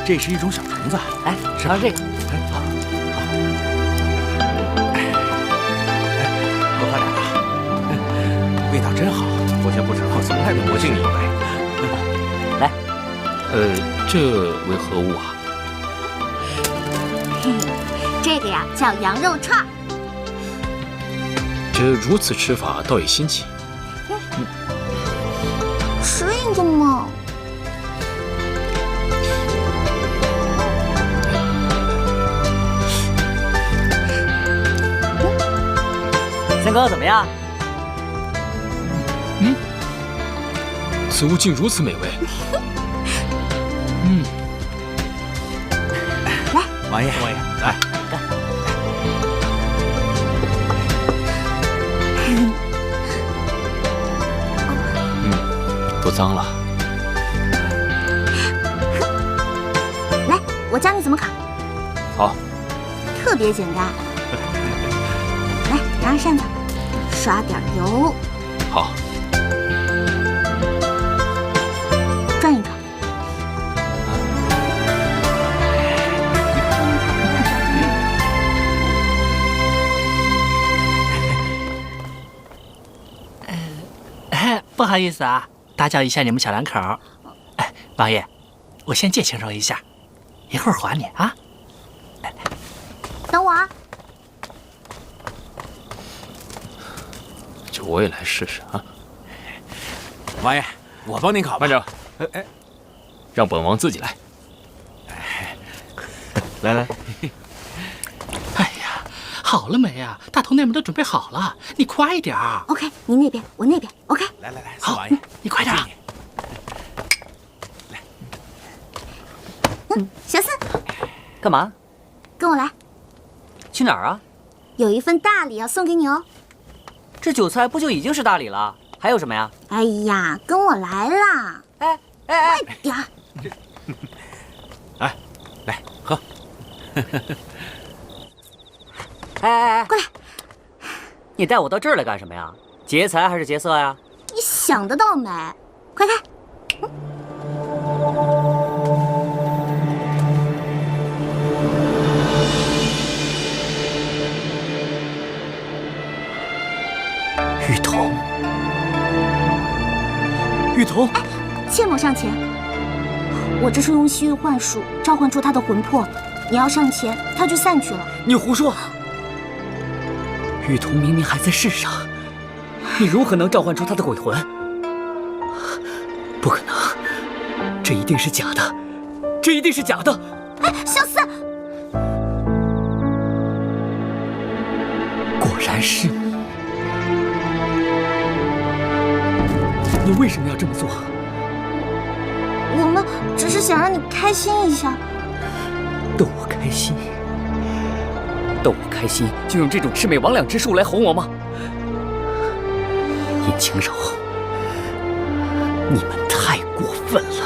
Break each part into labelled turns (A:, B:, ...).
A: 这是一种小虫子。
B: 来，尝这个。
A: 好，多喝点啊，味道真好。不行不行，我从来都不敬你一杯。
B: 来，
C: 这为何物啊？
D: 这个呀叫羊肉串。
C: 这如此吃法倒也新奇。
D: 吃一个嘛。
B: 三哥怎么样？
C: 此物竟如此美味。
D: 来，
A: 王爷，来。
C: 都脏了。
D: 来，我教你怎么烤。
C: 好，
D: 特别简单。来，拿着扇子，刷点油，
C: 好，
D: 转一转。
E: 不好意思啊，打搅一下你们小两口。哎，王爷，我先借轻柔一下，一会儿还你啊。
D: 等我啊。
C: 就我也来试试啊。
A: 王爷，我帮您烤吧。
C: 慢着，让本王自己来。
A: 来来。
E: 哎呀，好了没呀？大头那边都准备好了，你快点儿。
D: OK， 你那边，我那边。OK。
A: 来，
E: 好，
A: 王爷，
E: 你快点儿。
D: 小四，
B: 干嘛？
D: 跟我来，
B: 去哪儿啊？
D: 有一份大礼要送给你哦。
B: 这韭菜不就已经是大礼了？还有什么呀？
D: 哎呀，跟我来啦！
B: 哎，
D: 快点儿！
A: 哎，来喝。
B: 哎，
D: 过来！
B: 你带我到这儿来干什么呀？劫财还是劫色呀？
D: 你想得到没？快开！
B: 玉童，玉童，
D: 切莫上前！我这是用西域幻术召唤出他的魂魄，你要上前，他就散去了。
B: 你胡说！玉童明明还在世上，你如何能召唤出他的鬼魂？不可能，这一定是假的，这一定是假的！
D: 哎，小四，
B: 果然是你！你为什么要这么做？
D: 我们只是想让你开心一下。
B: 逗我开心？逗我开心就用这种魑魅魍魉之术来哄我吗？尹清柔，你们太过分了！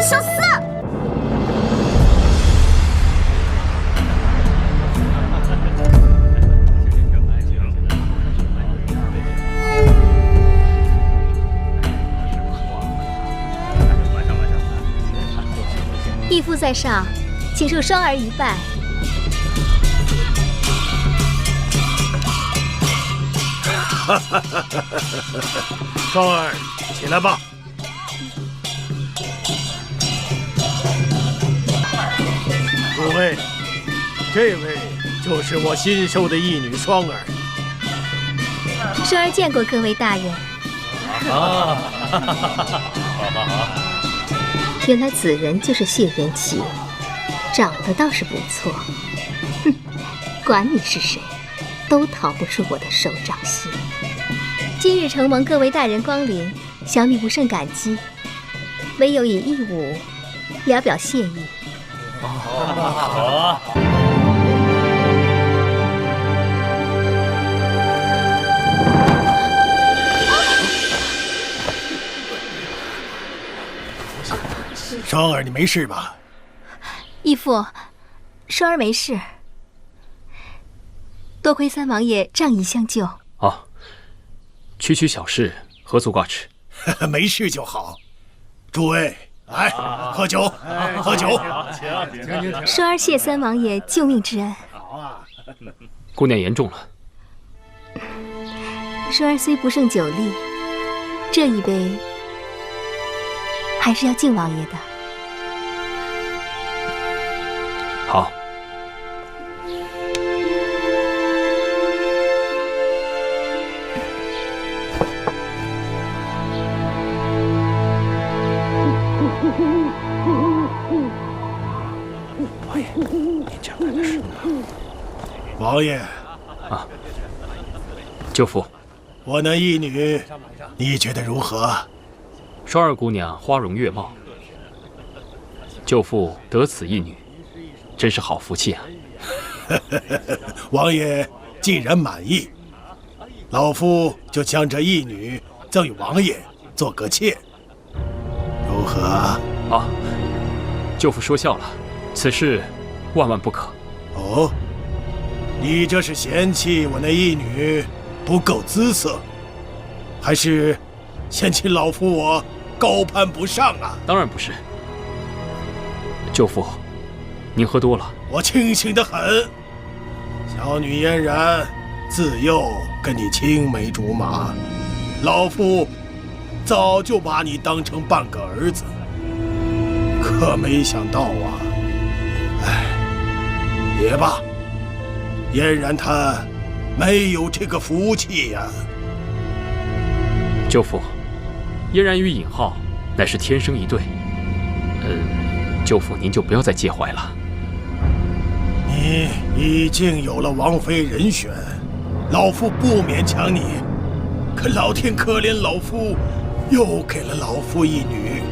D: 小四，
F: 义父在上，请受双儿一拜。
G: 双儿，起来吧。诸位，这位就是我新收的义女双儿。
F: 双儿见过各位大人。
G: 啊，好。
F: 原来此人就是谢元齐，长得倒是不错。哼，管你是谁，都逃不出我的手掌心。今日承蒙各位大人光临，小女不胜感激，唯有以义舞聊表谢意。
G: 好。双儿，你没事吧？
F: 义父，双儿没事，多亏三王爷仗义相救。
C: 哦，区区小事，何足挂齿。
G: 没事就好。诸位，来喝酒，喝酒。
F: 双儿谢三王爷救命之恩。
C: 姑娘言重了。
F: 双儿虽不胜酒力，这一杯还是要敬王爷的。
C: 好。
A: 王爷，您讲的是？
G: 王爷
C: 啊，舅父，
G: 我那义女，你觉得如何？
C: 双儿姑娘花容月貌，舅父得此一女，真是好福气啊！
G: 王爷既然满意，老夫就将这义女赠与王爷做个妾，如何？
C: 啊，舅父说笑了，此事万万不可。
G: 哦，你这是嫌弃我那义女不够姿色，还是嫌弃老夫我高攀不上啊？
C: 当然不是。舅父，您喝多了。
G: 我清醒得很。小女嫣然自幼跟你青梅竹马，老夫早就把你当成半个儿子，可没想到啊！哎，也罢，嫣然她没有这个福气呀。
C: 舅父，嫣然与尹浩乃是天生一对，舅父您就不要再介怀了。
G: 你已经有了王妃人选，老夫不勉强你，可老天可怜老夫，又给了老夫一女。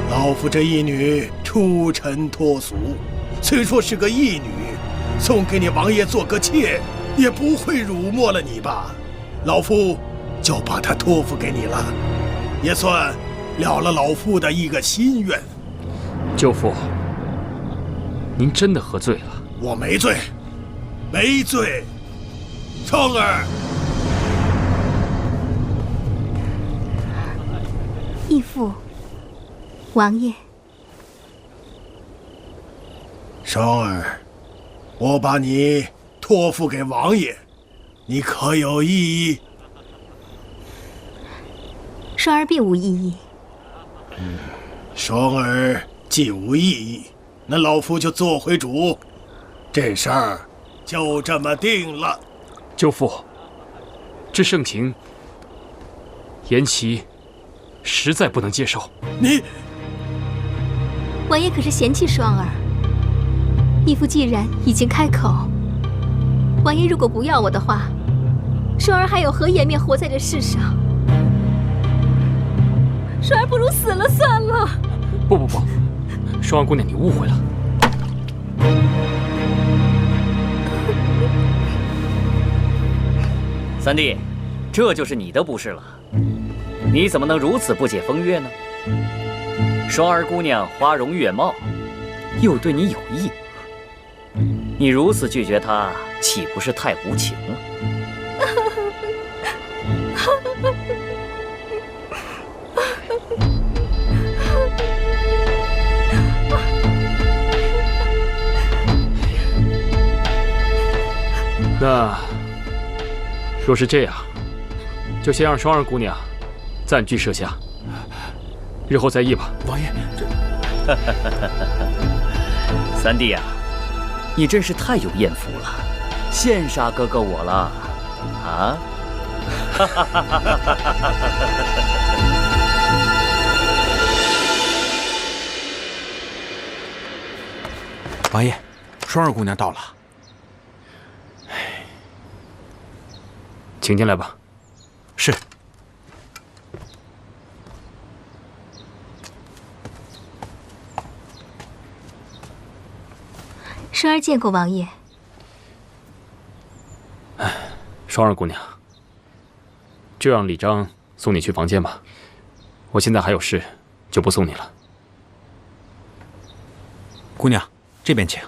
G: 老夫这一女出尘脱俗，虽说是个义女，送给你王爷做个妾，也不会辱没了你吧？老夫就把她托付给你了，也算了了老夫的一个心愿。
C: 舅父，您真的喝醉了？
G: 我没醉，没醉。双儿，
F: 义父，王爷。
G: 双儿，我把你托付给王爷，你可有异议？
F: 双儿并无异议。
G: 双儿既无异议，那老夫就做回主，这事儿就这么定了。
C: 舅父，这盛情，言其实在不能接受。
G: 你，
F: 王爷可是嫌弃双儿？义父既然已经开口，王爷如果不要我的话，双儿还有何颜面活在这世上？双儿不如死了算了。
C: 不，双儿姑娘，你误会了。
B: 三弟，这就是你的不是了。你怎么能如此不解风月呢？双儿姑娘花容月貌，又对你有意，你如此拒绝她，岂不是太无情了？
C: 那若是这样，就先让双儿姑娘暂居舍下，日后再议吧。
A: 王爷，
B: 这三弟啊，你真是太有艳福了，羡煞哥哥我了啊！
A: 王爷，双儿姑娘到了。
C: 请进来吧。
A: 是。
F: 双儿见过王爷。
C: 双儿姑娘，就让李章送你去房间吧。我现在还有事，就不送你了。
A: 姑娘，这边请。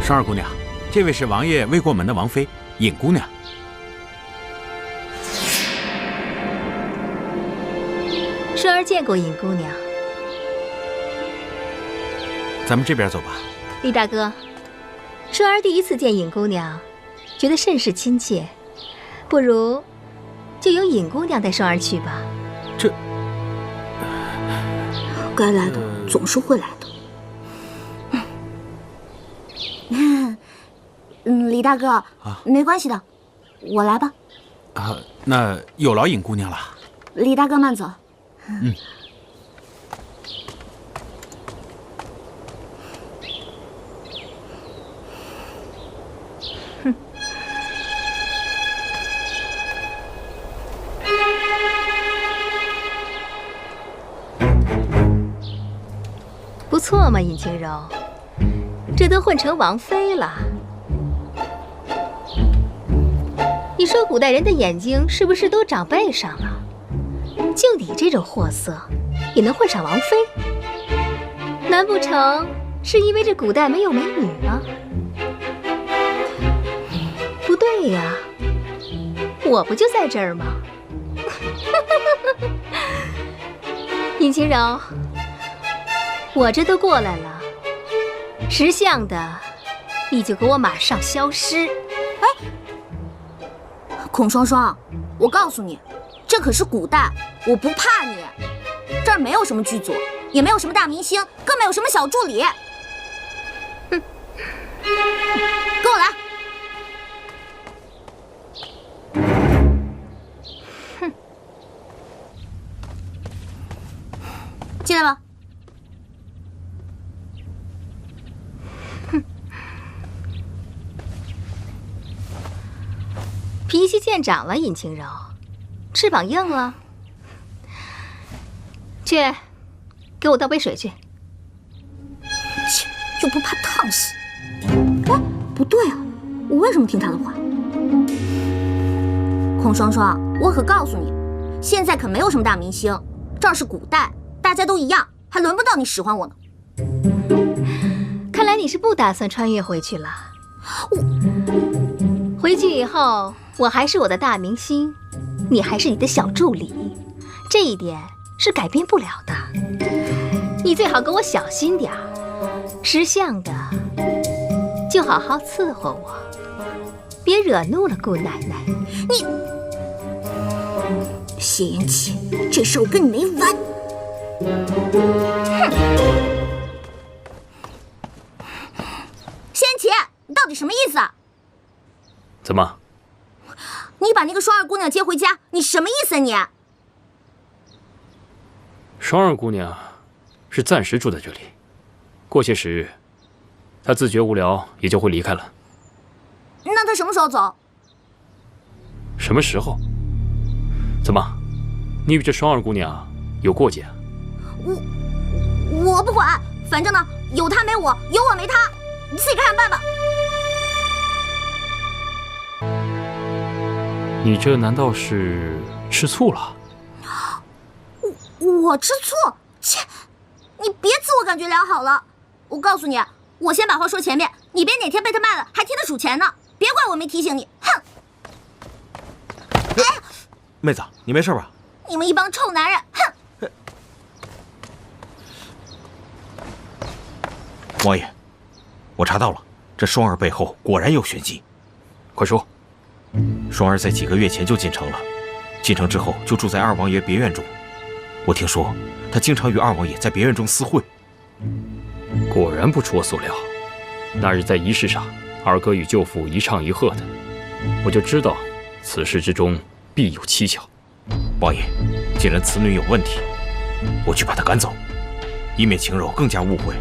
A: 双儿姑娘，这位是王爷未过门的王妃尹姑娘。
F: 双儿见过尹姑娘。
A: 咱们这边走吧。
F: 李大哥，双儿第一次见尹姑娘，觉得甚是亲切，不如就由尹姑娘带双儿去吧。
A: 这
D: 该来的总是会来的。李大哥，没关系的，我来吧。
A: 那有劳尹姑娘了。
D: 李大哥慢走。
F: 不错嘛，尹清柔，这都混成王妃了。你说古代人的眼睛是不是都长背上了？就你这种货色，也能混上王妃？难不成是因为这古代没有美女吗？不对呀，我不就在这儿吗？尹清柔，我这都过来了，识相的，你就给我马上消失！
D: 孔双双，我告诉你，这可是古代，我不怕你。这儿没有什么剧组，也没有什么大明星，更没有什么小助理。哼，跟我来。哼，进来吧。
F: 脾气见长了，尹清柔，翅膀硬了。去，给我倒杯水去。
D: 切，又不怕烫死。哎，不对啊，我为什么听他的话？孔双双，我可告诉你，现在可没有什么大明星，这儿是古代，大家都一样，还轮不到你使唤我呢。
F: 看来你是不打算穿越回去了。回去以后，我还是我的大明星，你还是你的小助理，这一点是改变不了的。你最好给我小心点儿，识相的就好好伺候我，别惹怒了姑奶奶。
D: 你谢延启，这事我跟你没完。谢延启，你到底什么意思啊？
C: 怎么？
D: 你把那个双儿姑娘接回家，你什么意思啊你？
C: 双儿姑娘是暂时住在这里，过些时日，她自觉无聊也就会离开了。
D: 那她什么时候走？
C: 什么时候？怎么？你与这双儿姑娘有过节啊？
D: 我不管，反正呢，有她没我，有我没她，你自己看着办吧。
C: 你这难道是吃醋了？
D: 我吃醋？切！你别自我感觉良好了。我告诉你，我先把话说前面，你别哪天被他卖了还替他数钱呢。别怪我没提醒你。哼！哎，
H: 妹子，你没事吧？
D: 你们一帮臭男人！哼！
H: 王爷，我查到了，这双儿背后果然有玄机。
C: 快说。
H: 双儿在几个月前就进城了，进城之后就住在二王爷别院中。我听说他经常与二王爷在别院中私会。
C: 果然不出我所料，那日在仪式上，二哥与舅父一唱一和的，我就知道此事之中必有蹊跷。
H: 王爷，既然此女有问题，我去把她赶走，以免晴柔更加误会。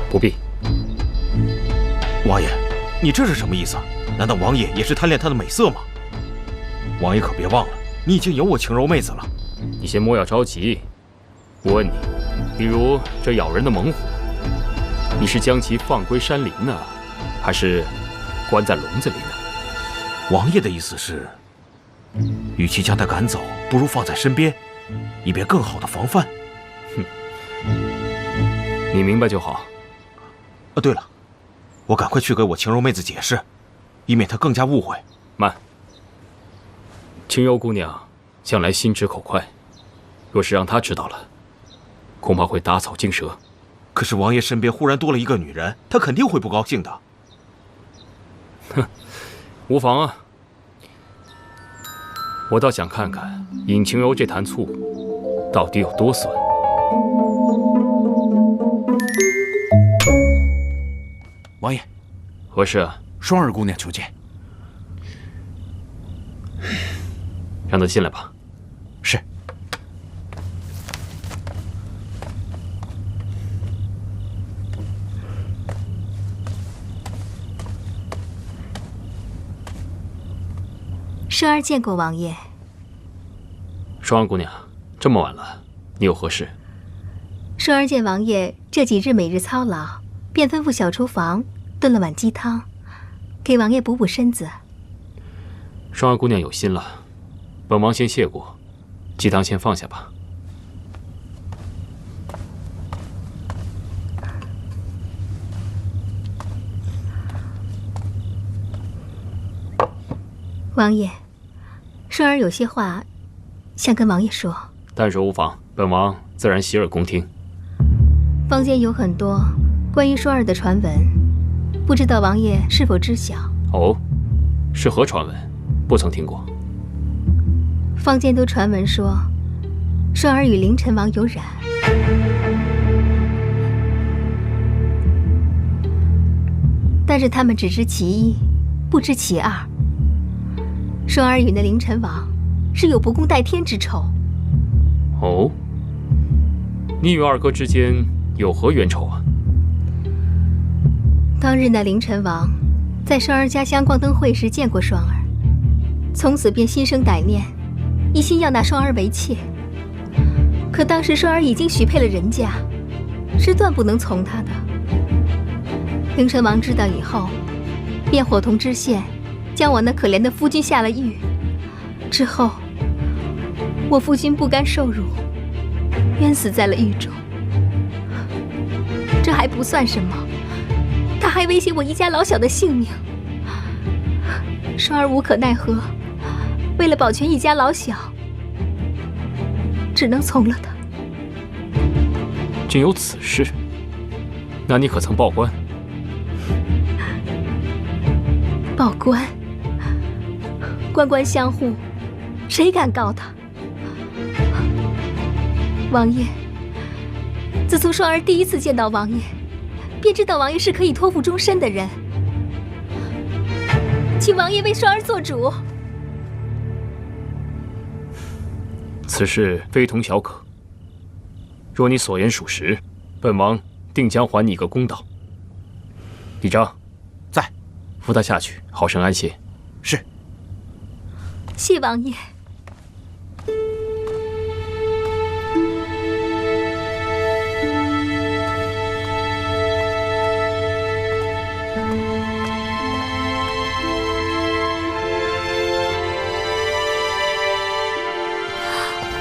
C: 不必。
H: 王爷，你这是什么意思？难道王爷也是贪恋她的美色吗？王爷可别忘了，你已经有我晴柔妹子了。
C: 你先莫要着急，我问你，比如这咬人的猛虎，你是将其放归山林呢，还是关在笼子里呢？
H: 王爷的意思是，与其将他赶走，不如放在身边，以便更好的防范。
C: 哼，你明白就好。
H: 对了，我赶快去给我晴柔妹子解释，以免她更加误会。
C: 慢，晴柔姑娘向来心直口快，若是让她知道了，恐怕会打草惊蛇。
H: 可是王爷身边忽然多了一个女人，她肯定会不高兴的。
C: 哼，无妨啊。我倒想看看尹晴柔这坛醋到底有多酸。
A: 王爷，
C: 何事啊？
A: 双儿姑娘求见。
C: 让她进来吧。
A: 是。
F: 双儿见过王爷。
C: 双儿姑娘，这么晚了，你有何事？
F: 双儿见王爷这几日每日操劳，便吩咐小厨房炖了碗鸡汤，给王爷补补身子。
C: 双儿姑娘有心了，本王先谢过，鸡汤先放下吧。
F: 王爷，双儿有些话想跟王爷说。
C: 但说无妨，本王自然洗耳恭听。
F: 坊间有很多关于双儿的传闻，不知道王爷是否知晓？
C: 哦，是何传闻？不曾听过。
F: 坊间都传闻说，双儿与凌尘王有染。但是他们只知其一，不知其二。双儿与那凌尘王是有不共戴天之仇。
C: 哦，你与二哥之间有何冤仇啊？
F: 当日那凌尘王在双儿家乡光灯会时见过双儿，从此便心生歹念，一心要纳双儿为妾。可当时双儿已经许配了人家，是断不能从他的。凌尘王知道以后，便伙同知县将我那可怜的夫君下了狱。之后，我夫君不甘受辱，冤死在了狱中。这还不算什么，他还威胁我一家老小的性命。双儿无可奈何，为了保全一家老小，只能从了他。
C: 竟有此事？那你可曾报官？
F: 报官？官官相护，谁敢告他？王爷，自从双儿第一次见到王爷，便知道王爷是可以托付终身的人。请王爷为双儿做主。
C: 此事非同小可。若你所言属实，本王定将还你一个公道。李章，
A: 在，
C: 扶他下去，好生安歇。
A: 是。
F: 谢王爷。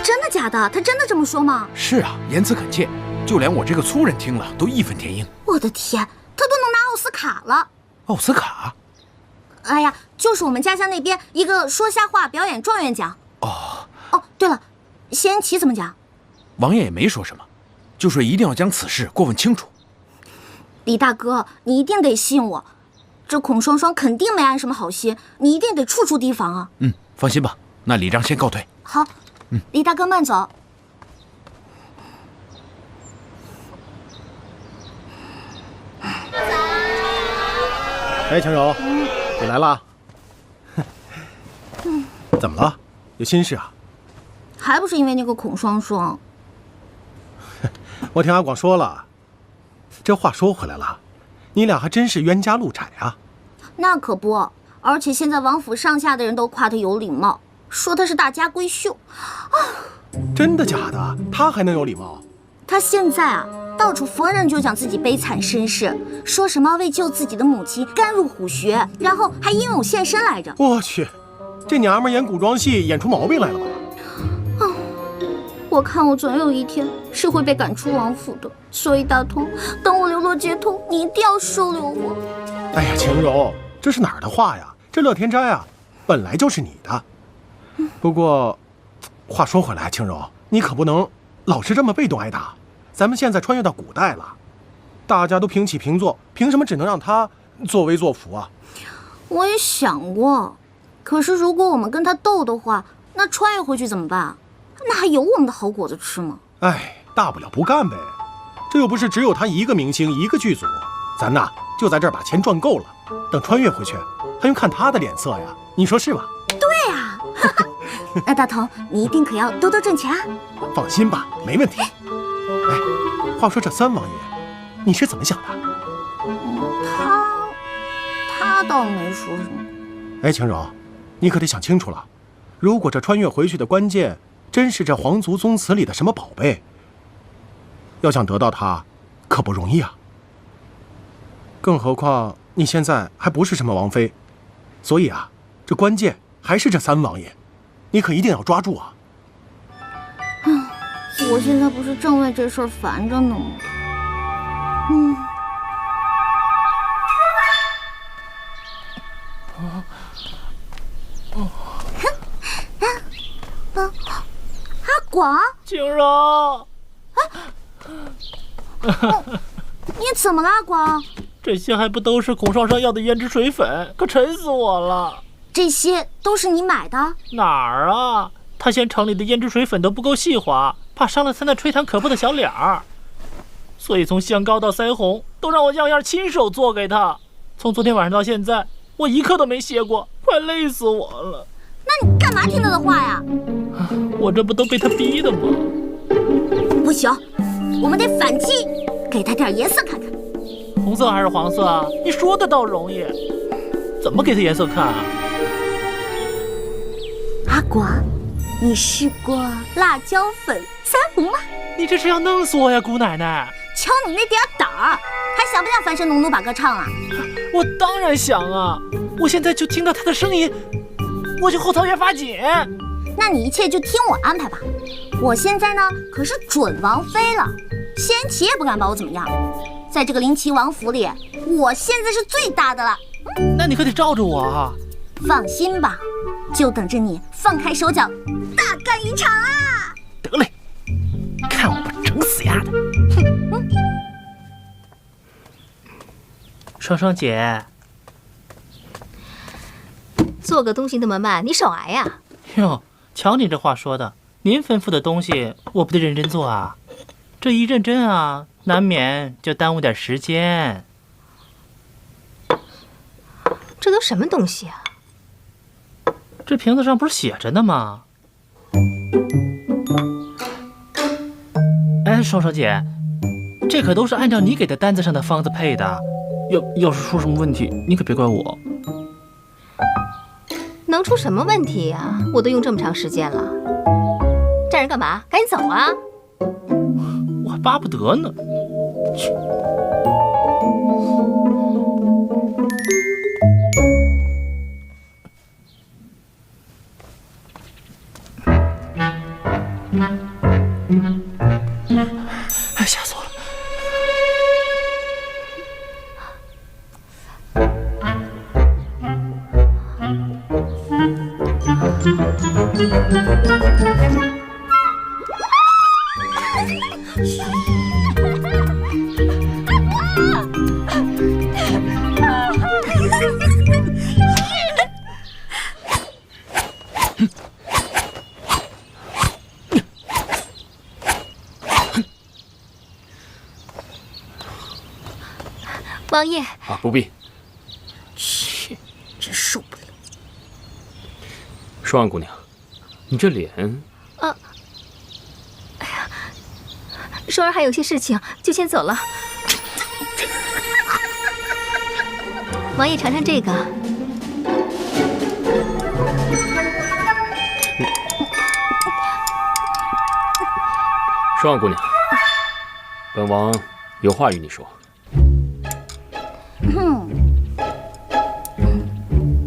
D: 真的假的？他真的这么说吗？
A: 是啊，言辞恳切，就连我这个粗人听了都义愤填膺。
D: 我的天，他都能拿奥斯卡了！
A: 奥斯卡？
D: 哎呀，就是我们家乡那边一个说瞎话表演状元奖。
A: 哦，
D: 对了，谢恩琪怎么讲？
A: 王爷也没说什么，就说一定要将此事过问清楚。
D: 李大哥，你一定得信我，这孔双双肯定没安什么好心，你一定得处处提防啊。
A: 放心吧，那李章先告退。
D: 好，李大哥慢走。
G: 哎，晴柔，你来啦？怎么了？有心事啊？
D: 还不是因为那个孔双双。
G: 我听阿广说了，这话说回来了，你俩还真是冤家路窄啊。
D: 那可不，而且现在王府上下的人都夸他有礼貌，说他是大家闺秀。
G: 真的假的？他还能有礼貌？
D: 他现在啊，到处逢人就讲自己悲惨身世，说什么为救自己的母亲甘入虎穴，然后还英勇献身来着。
G: 我去，这娘们演古装戏演出毛病来了吧？
D: 我看我总有一天是会被赶出王府的，所以大同，等我流落街头，你一定要收留我。
G: 哎呀，晴柔，这是哪儿的话呀？这乐天斋啊，本来就是你的。不过，话说回来，晴柔，你可不能老是这么被动挨打。咱们现在穿越到古代了，大家都平起平坐，凭什么只能让他作威作福啊？
D: 我也想过，可是如果我们跟他斗的话，那穿越回去怎么办？那还有我们的好果子吃吗？
G: 哎，大不了不干呗。这又不是只有他一个明星一个剧组，咱呐就在这儿把钱赚够了，等穿越回去还用看他的脸色呀？你说是吧？
D: 对呀，那大头，你一定可要多多挣钱啊！
G: 放心吧，没问题。哎，话说这三王爷，你是怎么想的？
D: 他倒没说什么。
G: 哎，晴柔，你可得想清楚了，如果这穿越回去的关键真是这皇族宗祠里的什么宝贝，要想得到它，可不容易啊。更何况你现在还不是什么王妃，所以啊，这关键还是这三王爷，你可一定要抓住啊！
D: 我现在不是正为这事儿烦着呢吗？阿广，
E: 晴柔，
D: 你怎么了，阿广？
E: 这些还不都是孔少商要的胭脂水粉，可沉死我了。
D: 这些都是你买的？
E: 哪儿啊？他嫌城里的胭脂水粉都不够细滑，怕伤了他那吹弹可破的小脸儿，所以从香膏到腮红都让我样样亲手做给他。从昨天晚上到现在，我一刻都没歇过，快累死我了。
D: 那你干嘛听他的话呀？
E: 我这不都被他逼的吗？
D: 不行，我们得反击，给他点颜色看看。
E: 红色还是黄色啊？你说的倒容易，怎么给他颜色看啊？
D: 阿广，你试过辣椒粉、腮红吗？
E: 你这是要弄死我呀，姑奶奶！
D: 瞧你那点胆儿，还想不想翻身农奴把歌唱啊？
E: 我当然想啊！我现在就听到他的声音，我就后槽牙发紧。
D: 那你一切就听我安排吧。我现在呢可是准王妃了，仙齐也不敢把我怎么样。在这个灵齐王府里，我现在是最大的了。
E: 那你可得罩着我啊！
D: 放心吧，就等着你放开手脚，大干一场啊！
E: 得嘞，看我不整死丫的！双双姐，
F: 做个东西那么慢，你少挨呀！
E: 哟，瞧你这话说的，您吩咐的东西我不得认真做啊？这一认真啊，难免就耽误点时间。
F: 这都什么东西啊？
E: 这瓶子上不是写着呢吗？哎，双双姐，这可都是按照你给的单子上的方子配的，要是出什么问题，你可别怪我。
F: 能出什么问题呀？我都用这么长时间了，站着干嘛？赶紧走啊！
E: 我还巴不得呢。切。吓死我了！
F: 王爷
C: 啊，不必。
D: 切，真受不了。
C: 双安姑娘，你这脸……
F: 哎呀，双儿还有些事情，就先走了。王爷尝尝这个。
C: 双安姑娘，本王有话与你说。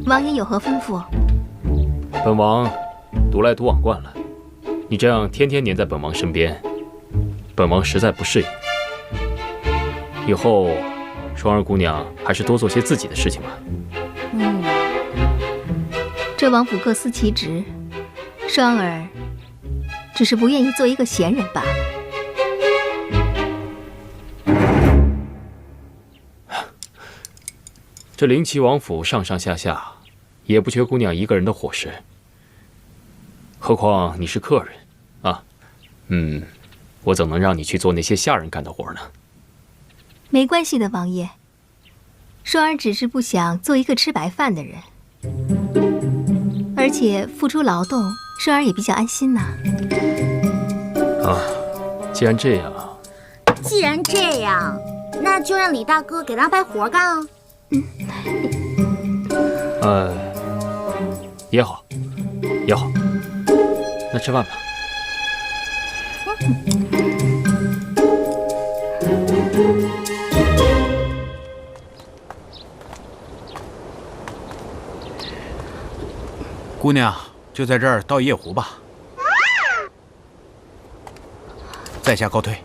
F: 王爷有何吩咐？
C: 本王独来独往惯了，你这样天天黏在本王身边，本王实在不适应。以后双儿姑娘还是多做些自己的事情吧。
F: 这王府各司其职，双儿只是不愿意做一个闲人罢了。
C: 这灵齐王府上上下下，也不缺姑娘一个人的伙食。何况你是客人，啊，我怎能让你去做那些下人干的活呢？
F: 没关系的，王爷。双儿只是不想做一个吃白饭的人，而且付出劳动，双儿也比较安心呐。
C: 既然这样，
D: 那就让李大哥给他安排活干啊。
C: 也好，那吃饭吧。
A: 姑娘，就在这儿倒夜壶吧，在下告退。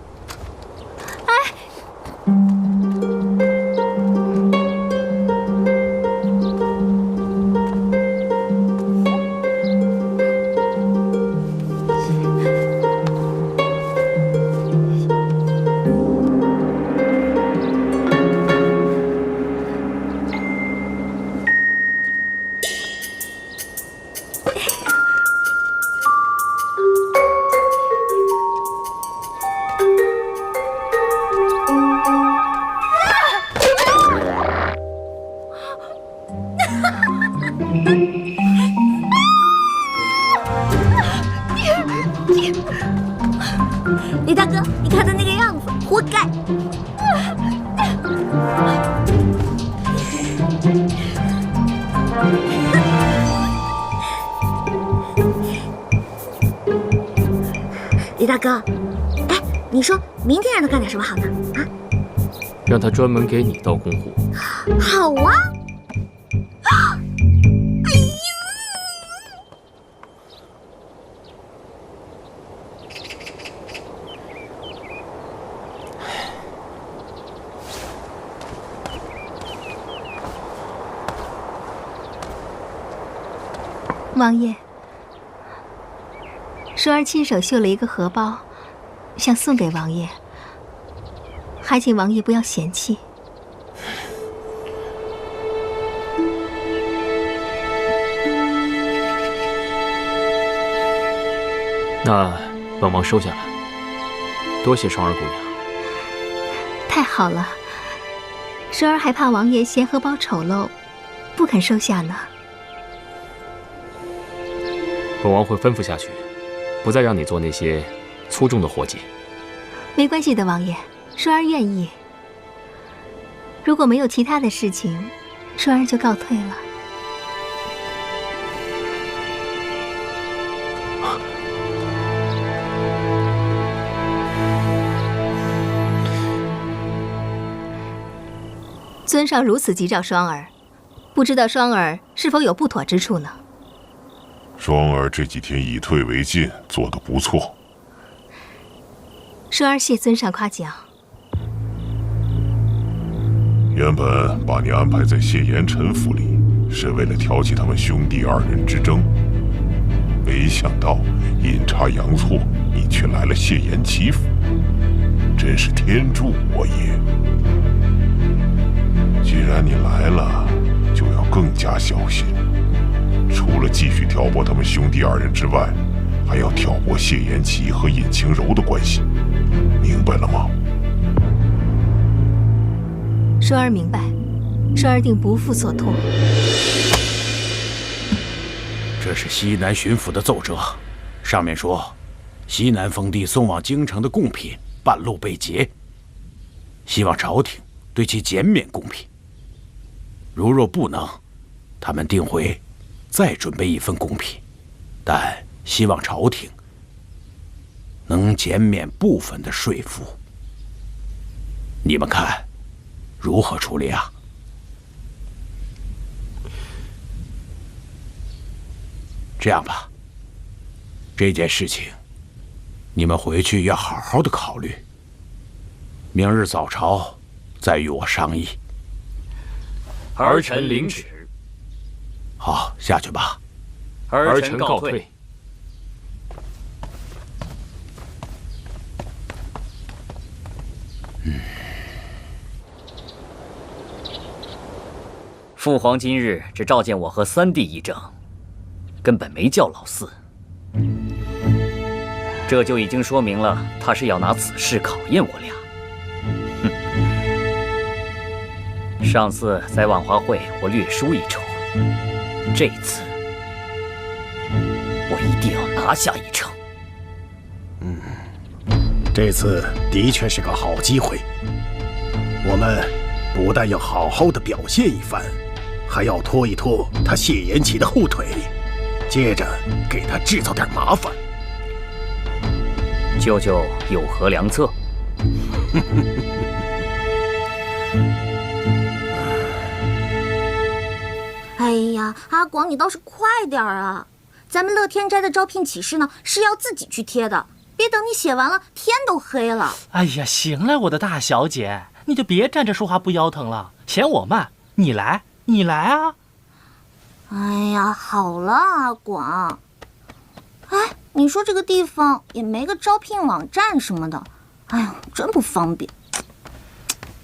D: 李大哥，你看他那个样子，活该。李大哥，哎，你说明天让他干点什么好呢？啊？
C: 让他专门给你刀功夫。
D: 好啊。
F: 王爷，双儿亲手绣了一个荷包，想送给王爷，还请王爷不要嫌弃。
C: 那本王收下了，多谢双儿姑娘。
F: 太好了，双儿还怕王爷嫌荷包丑陋，不肯收下呢。
C: 本王会吩咐下去，不再让你做那些粗重的活计。
F: 没关系的，王爷，双儿愿意。如果没有其他的事情，双儿就告退了。尊上如此急召双儿，不知道双儿是否有不妥之处呢？
I: 双儿这几天以退为进，做得不错。
F: 双儿谢尊上夸奖。
I: 原本把你安排在谢延辰府里，是为了挑起他们兄弟二人之争，没想到阴差阳错，你却来了谢延齐府，真是天助我也。既然你来了，就要更加小心。除了继续挑拨他们兄弟二人之外，还要挑拨谢延齐和尹晴柔的关系，明白了吗？
F: 双儿明白，双儿定不负所托。
A: 这是西南巡抚的奏折，上面说，西南封地送往京城的贡品半路被劫，希望朝廷对其减免贡品。如若不能，他们定会再准备一份贡品，但希望朝廷能减免部分的税赋。你们看如何处理啊？这样吧，这件事情你们回去要好好的考虑，明日早朝再与我商议。
C: 儿臣领旨。
A: 好，下去吧。
C: 儿臣告退。
B: 父皇今日只召见我和三弟议政，根本没叫老四，这就已经说明了他是要拿此事考验我俩。上次在万华会我略输一筹，这次我一定要拿下一城。
G: 这次的确是个好机会，我们不但要好好的表现一番，还要拖一拖他谢延启的后腿，接着给他制造点麻烦。
B: 舅舅有何良策？
D: 哎呀，阿广，你倒是快点啊！咱们乐天斋的招聘启事呢，是要自己去贴的，别等你写完了，天都黑了。
E: 哎呀，行了，我的大小姐，你就别站着说话不腰疼了，嫌我慢，你来啊！
D: 哎呀，好了，阿广。哎，你说这个地方也没个招聘网站什么的，哎呀，真不方便。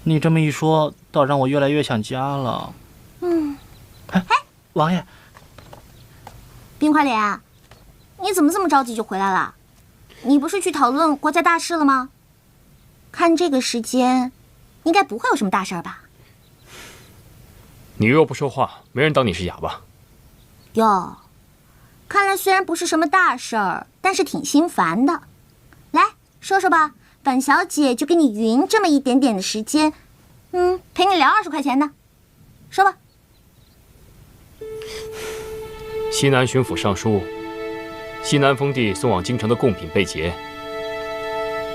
E: 你这么一说，倒让我越来越想家了。哎，王爷，
D: 冰块脸，你怎么这么着急就回来了？你不是去讨论国家大事了吗？看这个时间，应该不会有什么大事吧？
C: 你若不说话，没人当你是哑巴。
D: 哟，看来虽然不是什么大事儿，但是挺心烦的。来说说吧，本小姐就给你匀这么一点点的时间，陪你聊20块钱的，说吧。
C: 西南巡抚上书，西南封地送往京城的贡品被劫。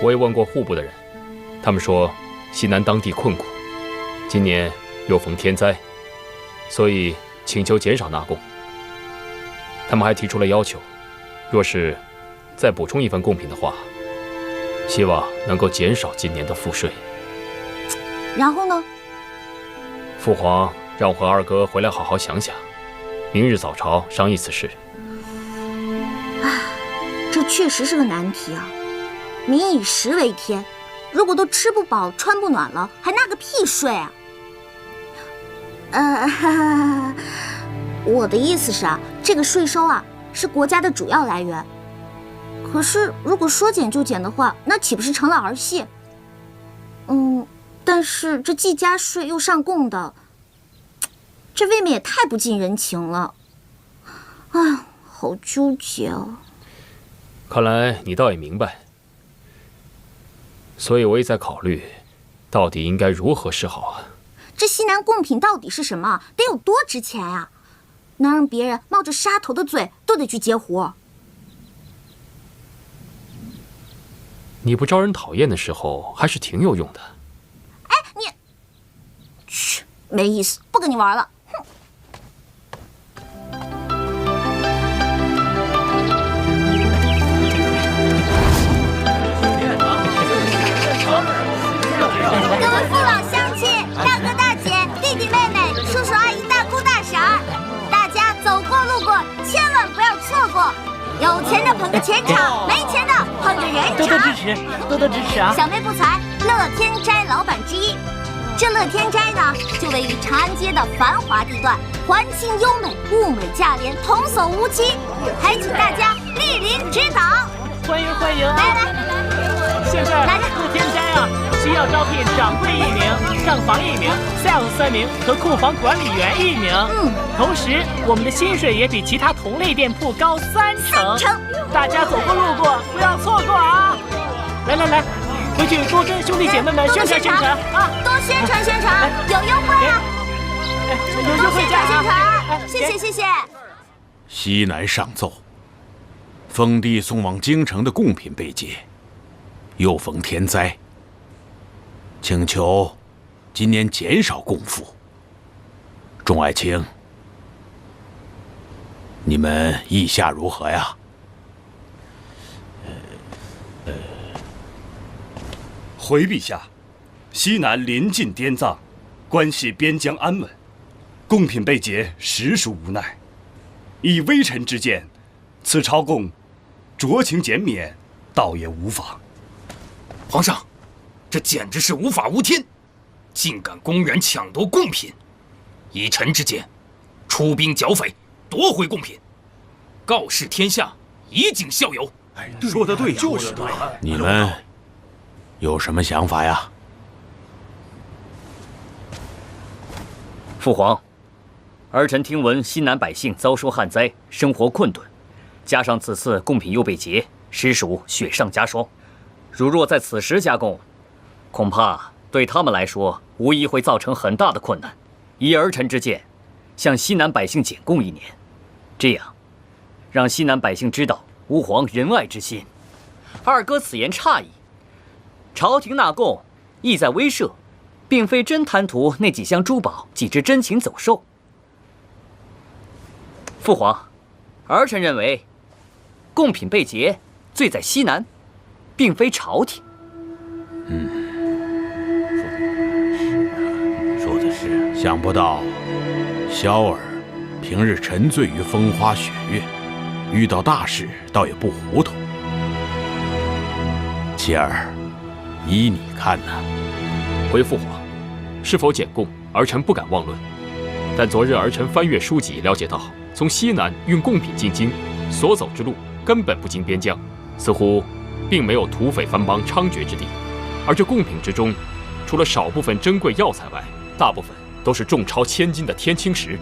C: 我也问过户部的人，他们说西南当地困苦，今年又逢天灾，所以请求减少纳贡。他们还提出了要求，若是再补充一份贡品的话，希望能够减少今年的赋税。
D: 然后呢？
C: 父皇让我和二哥回来好好想想，明日早朝商议此事。
D: 这确实是个难题啊！民以食为天，如果都吃不饱穿不暖了，还纳个屁税啊！我的意思是啊，这个税收啊是国家的主要来源。可是如果说减就减的话，那岂不是成了儿戏？但是这既加税又上贡的，这未免也太不近人情了。哎呀，好纠结啊！
C: 看来你倒也明白，所以我也在考虑，到底应该如何是好啊？
D: 这西南贡品到底是什么？得有多值钱啊？能让别人冒着杀头的罪都得去截胡？
C: 你不招人讨厌的时候，还是挺有用的。
D: 哎，你，嘘，没意思，不跟你玩了。各位父老乡亲、大哥大姐、弟弟妹妹、叔叔阿姨、大姑大婶儿，大家走过路过，千万不要错过。有钱的捧个钱场，没钱的捧个人场。
E: 多多支持，多多支持啊！
D: 小妹不才，乐天斋老板之一。这乐天斋呢，就位于长安街的繁华地段，环境优美，物美价廉，童叟无欺，还请大家莅临指导。
E: 欢迎欢迎！来，现在乐天斋啊，需要招聘掌柜1名、账房1名、sales3名和库房管理员1名。同时我们的薪水也比其他同类店铺高3成。大家走过路过不要错过啊！来，回去多跟兄弟姐妹们宣传啊！
D: 多宣传，有优惠啊！
E: 有优惠价
D: 啊！谢谢。
A: 西南上奏，封地送往京城的贡品被劫，又逢天灾，请求今年减少贡赋。众爱卿，你们意下如何呀？
J: 回陛下，西南临近滇藏，关系边疆安稳，贡品被劫，实属无奈。以微臣之见，此朝贡酌情减免，倒也无妨。
K: 皇上，这简直是无法无天，竟敢公然抢夺贡品！以臣之见，出兵剿匪，夺回贡品，告示天下，以儆效尤。
H: 说得对，
G: 就是对。
A: 你们有什么想法呀？
B: 父皇，儿臣听闻西南百姓遭受旱灾，生活困顿，加上此次贡品又被劫，实属雪上加霜。如若在此时加贡，恐怕对他们来说无疑会造成很大的困难。依儿臣之见，向西南百姓减贡1年，这样让西南百姓知道吾皇仁爱之心。二哥此言差矣，朝廷纳贡意在威慑，并非真贪图那几箱珠宝、几只珍禽走兽。父皇，儿臣认为，贡品被劫，罪在西南，并非朝廷。
A: 说的是。想不到，萧儿平日沉醉于风花雪月，遇到大事倒也不糊涂。妻儿，依你看呢？
C: 回父皇，是否减贡，儿臣不敢妄论。但昨日儿臣翻阅书籍，了解到，从西南运贡品进京，所走之路根本不经边疆，似乎并没有土匪藩邦猖獗之地。而这贡品之中，除了少部分珍贵药材外，大部分都是重超1000斤的天青石。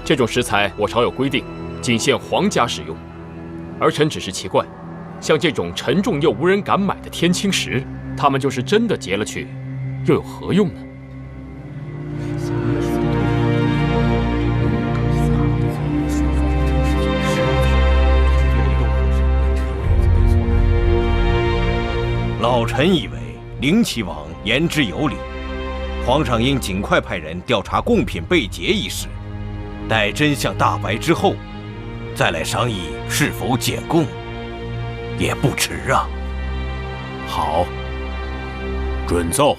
C: 这种石材我朝有规定，仅限皇家使用。儿臣只是奇怪，像这种沉重又无人敢买的天青石，他们就是真的劫了去，又有何用呢？
H: 老臣以为灵齐王言之有理，皇上应尽快派人调查贡品被劫一事，待真相大白之后，再来商议是否减贡，也不迟啊。
A: 好，准奏，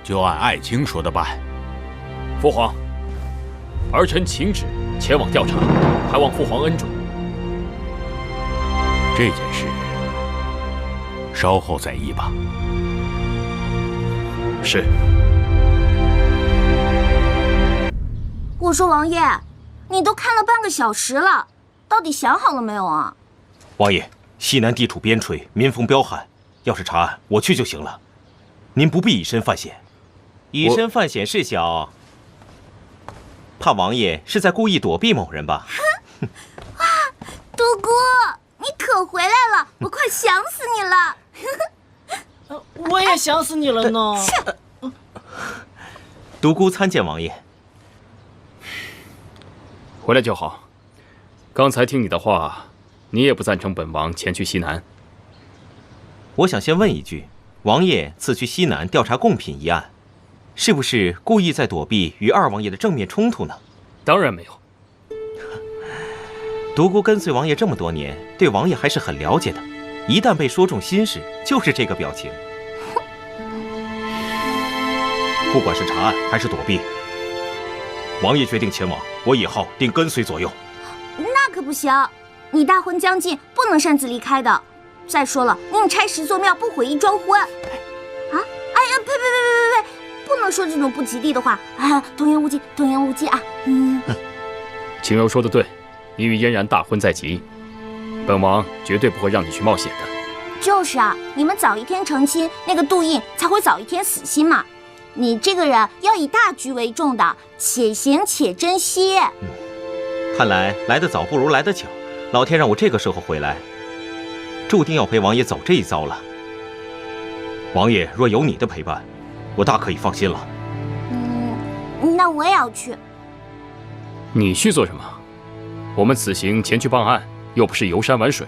A: 就按爱卿说的办。
C: 父皇，儿臣请旨前往调查，还望父皇恩准。
A: 这件事稍后再议吧。
C: 是。
D: 我说王爷，你都看了半个小时了，到底想好了没有啊？
H: 王爷，西南地处边陲，民风彪悍，要是查案，我去就行了。您不必以身犯险。
L: 以身犯险是小，怕王爷是在故意躲避某人吧？
D: 哇，独孤，你可回来了，我快想死你了。
E: 我也想死你了呢。
L: 独孤参见王爷。
C: 回来就好。刚才听你的话，你也不赞成本王前去西南。
L: 我想先问一句，王爷此去西南调查贡品一案，是不是故意在躲避与二王爷的正面冲突呢？
C: 当然没有。
L: 独孤跟随王爷这么多年，对王爷还是很了解的。一旦被说中心事，就是这个表情。
H: 不管是查案还是躲避，王爷决定前往，我以后定跟随左右。
D: 那可不行，你大婚将近，不能擅自离开的。再说了，宁拆10座庙，不毁1桩婚。啊！哎呀，呸！不能说这种不吉利的话啊！童言无忌，童言无忌啊！
C: 青柔说的对，你与嫣然大婚在即，本王绝对不会让你去冒险的。
D: 就是啊，你们早一天成亲，那个杜印才会早一天死心嘛。你这个人要以大局为重的，且行且珍惜。
L: 看来来得早不如来得巧，老天让我这个时候回来，注定要陪王爷走这一遭了。
H: 王爷若有你的陪伴，我大可以放心了。
D: 那我也要去。
C: 你去做什么？我们此行前去办案，又不是游山玩水。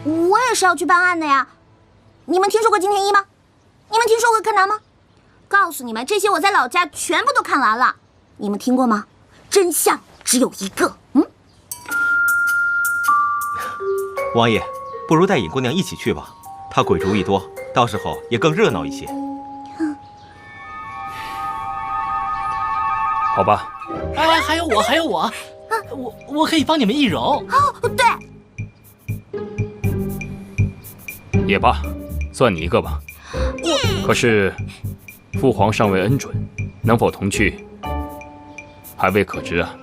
D: 我也是要去办案的呀。你们听说过金田一吗？你们听说过柯南吗？告诉你们，这些我在老家全部都看完了。你们听过吗？真相只有一个。
L: 王爷，不如带尹姑娘一起去吧，她鬼主意多，到时候也更热闹一些。
C: 好吧。
E: 哎，还有我，我可以帮你们易容。
D: 哦，对。
C: 也罢，算你一个吧。可是，父皇尚未恩准，能否同去，还未可知啊。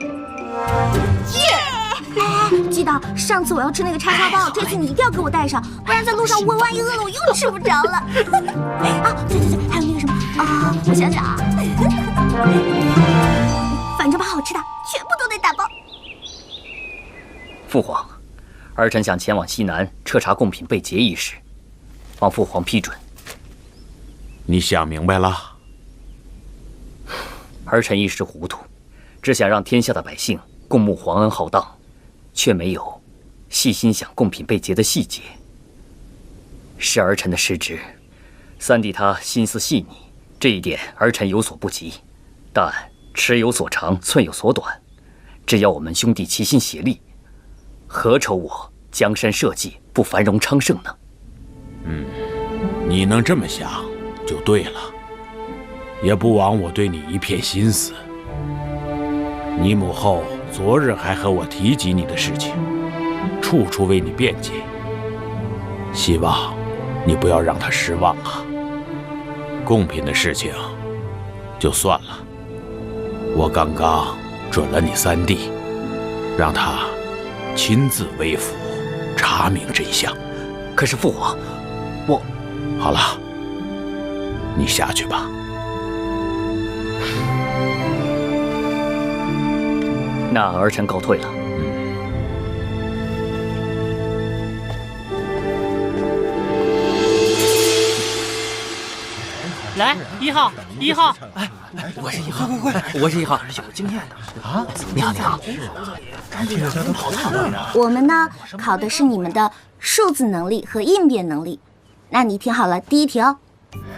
D: 记得上次我要吃那个叉烧包，这次你一定要给我带上，不然在路上我万一饿了，我又吃不着了。对，还有那个什么啊，我想想啊，反正把好吃的全部都得打包。
B: 父皇，儿臣想前往西南彻查贡品被劫一事，望父皇批准。
A: 你想明白了？
B: 儿臣一时糊涂，只想让天下的百姓共沐皇恩浩荡，却没有细心想贡品被劫的细节。是儿臣的失职，三弟他心思细腻，这一点儿臣有所不及。但尺有所长，寸有所短，只要我们兄弟齐心协力，何愁我江山社稷不繁荣昌盛呢？
A: 你能这么想就对了，也不枉我对你一片心思。你母后昨日还和我提及你的事情，处处为你辩解，希望你不要让她失望啊。贡品的事情就算了，我刚刚准了你三弟，让他亲自微服查明真相。
B: 可是父皇，
A: 好了，你下去吧。
B: 那儿臣告退了。
E: 来，1号，
K: 我是1号，我是1号，有经验的啊！你好，
D: 我们呢考的是你们的数字能力和应变能力。那你听好了，第一题哦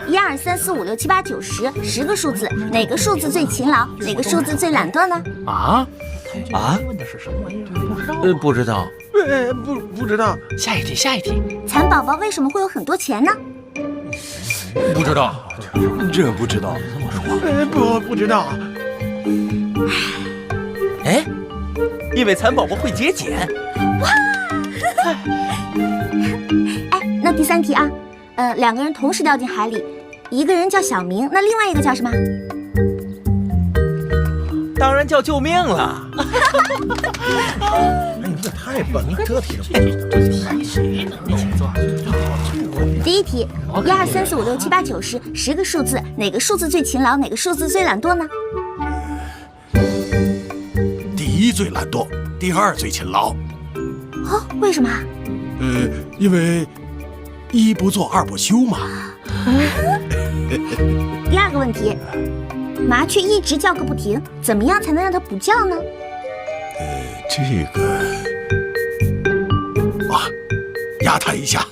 D: ，1、2、3、4、5、6、7、8、9、10，10个数字，哪个数字最勤劳，哪个数字最懒惰呢？
K: 问的是什么玩意儿？不知道。
G: 不知道。
E: 下一题。
D: 蚕宝宝为什么会有很多钱呢？
K: 不知道。
J: 这不知道。
G: 不知道。
L: 哎，因为蚕宝宝会节俭。
D: 哇！哎，那第3题啊，2个人同时掉进海里，一个人叫小明，那另外一个叫什么？
L: 当然叫救命了。
G: 你这太笨了，这题
D: 第一题，1、2、3、4、5、6、7、8、9、10，10个数字，哪个数字最勤劳，哪个数字最懒惰呢？
G: 第一最懒惰，第二最勤劳。
D: 哦，为什么？
G: 因为一不做二不休嘛。
D: 第2个问题，麻雀一直叫个不停，怎么样才能让它不叫呢？
G: 这个压它一下，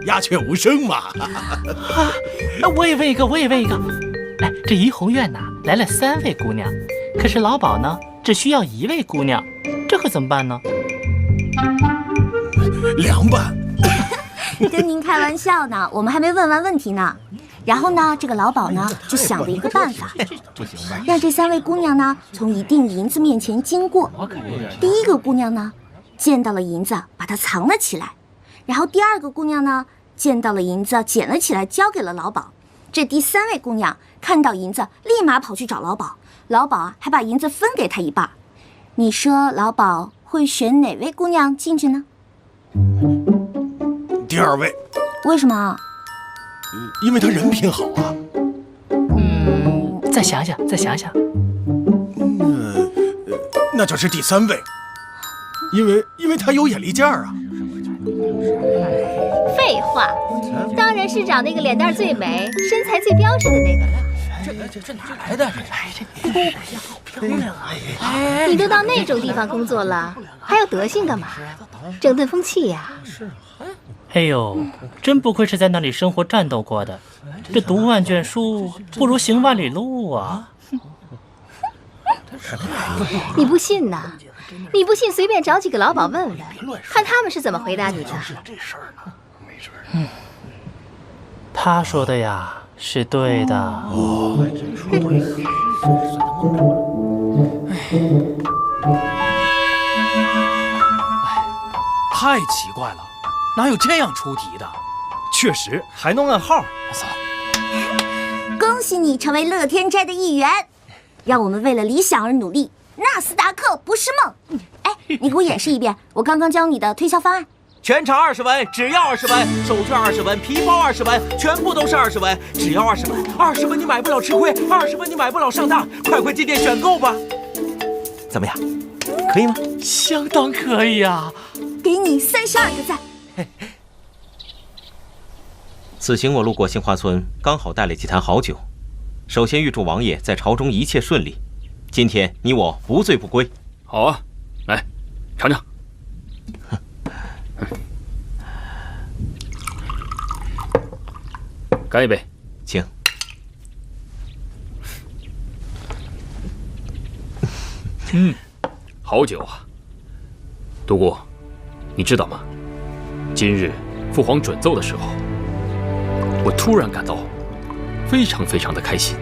G: 鸦雀无声嘛。
E: 我也问一个。哎，这怡红院呐来了3位姑娘，可是老鸨呢只需要1位姑娘，这可怎么办呢？
G: 凉拌。
D: 跟您开玩笑呢，我们还没问完问题呢。然后呢，这个老鸨呢就想了一个办法，让这3位姑娘呢从一锭银子面前经过。第1个姑娘呢见到了银子，把它藏了起来，然后第2个姑娘呢见到了银子，捡了起来交给了老鸨。这第3位姑娘看到银子，立马跑去找老鸨，老鸨还把银子分给她一半。你说老鸨会选哪位姑娘进去呢？
G: 第2位。
D: 为什么？
G: 因为他人品好啊。
E: 再想想。
G: 那就是第3位，因为他有眼力劲儿啊。
F: 废话，当然是找那个脸蛋最美、身材最标致的那个了。
K: 这哪来的？这好漂亮啊！
F: 你都到那种地方工作了，还要德行干嘛？整顿风气呀。
E: 哎呦，真不愧是在那里生活战斗过的，这读万卷书不如行万里路啊！
F: 你不信呐？你不信，随便找几个老鸨问问，看他们是怎么回答你的。
E: 他说的呀是对的。
K: 太奇怪了，哪有这样出题的？
J: 确实还能按号。
K: 走，
D: 恭喜你成为乐天斋的一员，让我们为了理想而努力。纳斯达克不是梦。哎，你给我演示一遍我刚刚教你的推销方案。
L: 全场20文，只要20文；手绢20文，皮包20文，全部都是20文，只要20文。20文你买不了吃亏，20文你买不了上当，快进店选购吧。怎么样，可以吗？
E: 相当可以啊！
D: 给你32个赞。
L: 此行我路过杏花村，刚好带了几坛好酒。首先预祝王爷在朝中一切顺利。今天你我不醉不归。
C: 好啊，来，尝尝。干一杯，
L: 请。
C: 好酒啊！独孤，你知道吗？今日父皇准奏的时候，我突然感到非常非常的开心，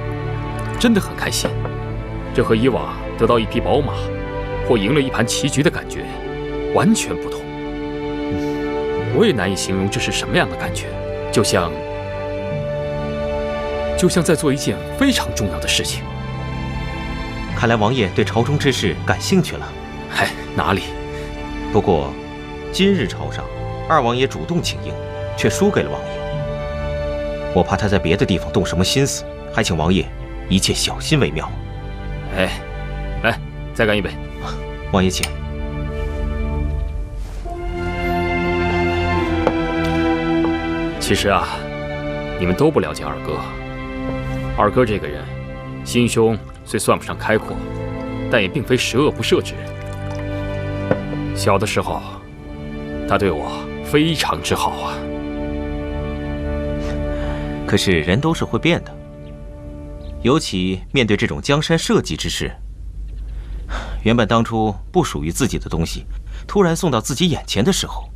C: 真的很开心。这和以往得到一匹宝马或赢了一盘棋局的感觉完全不同。我也难以形容这是什么样的感觉，就像在做一件非常重要的事情。
L: 看来王爷对朝中之事感兴趣了。
C: 嗨，哪里？
L: 不过，今日朝上，二王爷主动请缨，却输给了王爷。我怕他在别的地方动什么心思，还请王爷一切小心为妙。
C: 哎，来，再干一杯。
L: 王爷请。
C: 其实啊，你们都不了解二哥。二哥这个人，心胸虽算不上开阔，但也并非十恶不赦之人。小的时候，他对我非常之好啊。
L: 可是人都是会变的，尤其面对这种江山社稷之事，原本当初不属于自己的东西，突然送到自己眼前的时候，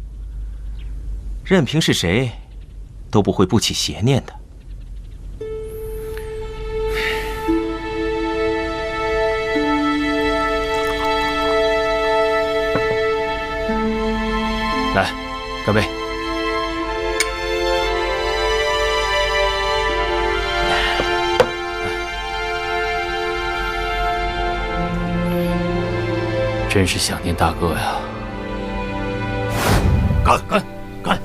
L: 任凭是谁，都不会不起邪念的。
C: 来，干杯！真是想念大哥呀！
K: 干干干！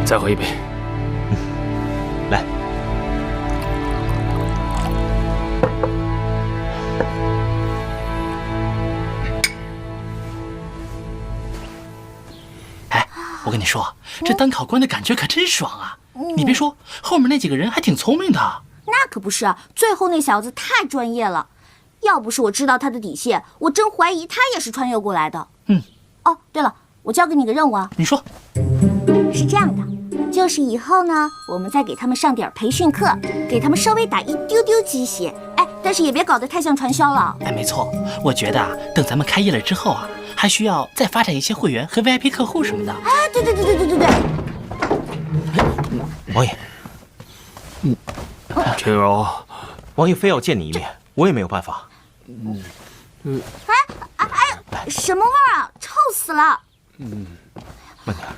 C: 再喝一杯。
L: 来。
E: 哎，我跟你说，这当考官的感觉可真爽啊！你别说，后面那几个人还挺聪明的。
D: 那可不是，最后那小子太专业了，要不是我知道他的底细，我真怀疑他也是穿越过来的。哦，对了，我交给你个任务啊。
E: 你说。
D: 是这样的。就是以后呢，我们再给他们上点培训课，给他们稍微打一丢丢鸡血，哎，但是也别搞得太像传销了。
E: 哎，没错，我觉得啊，等咱们开业了之后啊，还需要再发展一些会员和 VIP 客户什么的。
D: 哎，对。
L: 王爷，
C: 陈柔，
L: 王爷非要见你一面，我也没有办法。
D: 哎，什么味儿啊？臭死了！
L: 慢点。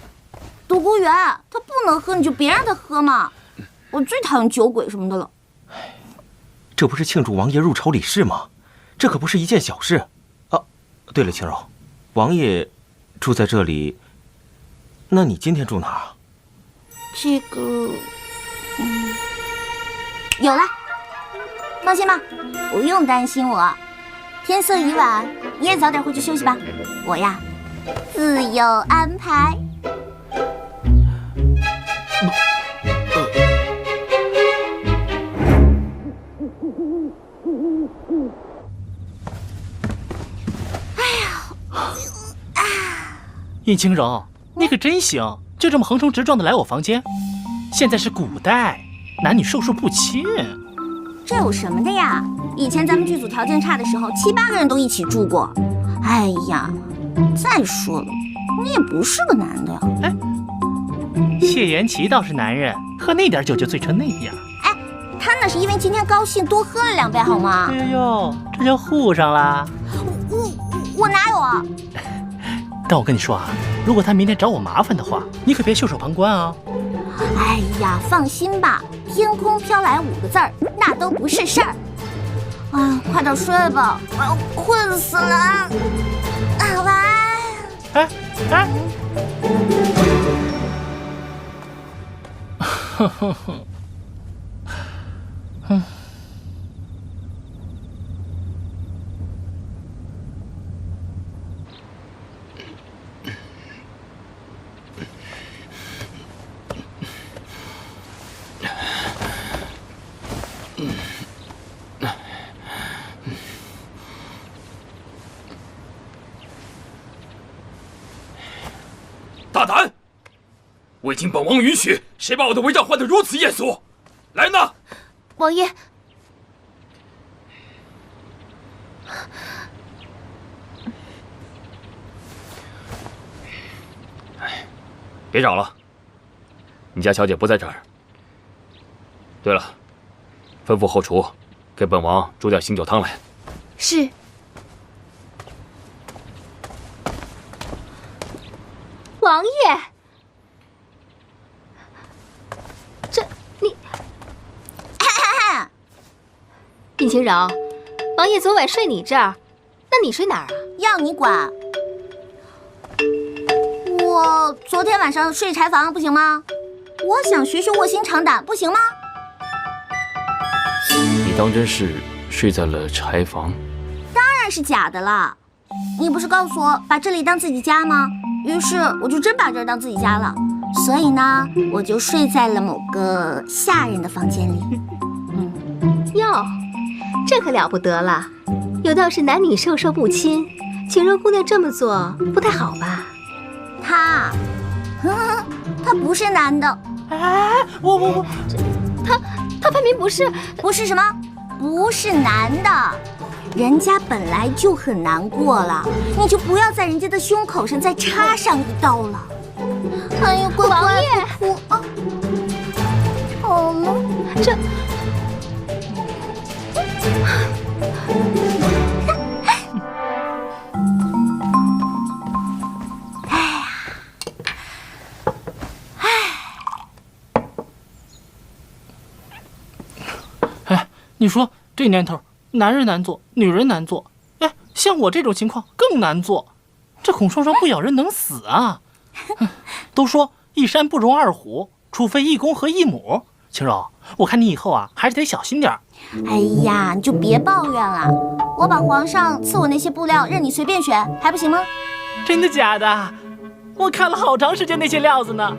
D: 独孤园，他不能喝，你就别让他喝嘛。我最讨厌酒鬼什么的了。
L: 这不是庆祝王爷入朝理事吗？这可不是一件小事。啊，对了，青柔，王爷住在这里，那你今天住哪儿啊？
D: 这个，有了，放心吧，不用担心我。天色已晚，你也早点回去休息吧。我呀，自有安排。
E: 叶青柔，你可真行，就这么横冲直撞的来我房间。现在是古代，男女授受不亲。
D: 这有什么的呀？以前咱们剧组条件差的时候，7、8个人都一起住过。哎呀，再说了，你也不是个男的呀。
E: 哎，谢延琪倒是男人，喝那点酒就醉成那样。
D: 哎，他那是因为今天高兴多喝了2杯，好吗？
E: 哎呦，这就互上了。
D: 我哪有啊？
E: 但我跟你说啊，如果他明天找我麻烦的话，你可别袖手旁观啊。
D: 哎呀，放心吧，天空飘来5个字儿，那都不是事儿。哎，快点睡吧，我要困死了。啊，晚安。
E: 哎哎，哼哼哼，哼。
K: 大胆！未经本王允许，谁把我的违章换得如此艳俗？来人呐！
D: 王爷，
C: 别找了，你家小姐不在这儿。对了，吩咐后厨给本王煮点醒酒汤来。
D: 是。
F: 王爷，这你，冰清柔，王爷昨晚睡你这儿，那你睡哪儿啊？
D: 要你管？我昨天晚上睡柴房不行吗？我想学学卧薪尝胆，不行吗？
C: 你当真是睡在了柴房？
D: 当然是假的啦！你不是告诉我把这里当自己家吗？于是我就真把这儿当自己家了，所以呢，我就睡在了某个下人的房间里。
F: 哟，这可了不得了，有道是男女授受不亲，景柔姑娘这么做不太好吧？
D: 他不是男的。
E: 哎，我，
F: 他分明不是
D: 什么？不是男的。人家本来就很难过了，你就不要在人家的胸口上再插上一刀了。哎呀，乖乖，
F: 王爷，
D: 不哭啊！好了，
F: 这。
E: 哎，你说这年头，男人难做，女人难做，哎，像我这种情况更难做。这孔双双不咬人能死啊！都说一山不容二虎，除非一公和一母。青柔，我看你以后啊，还是得小心点儿。
D: 哎呀，你就别抱怨了。我把皇上赐我那些布料任你随便选，还不行吗？
E: 真的假的？我看了好长时间那些料子呢。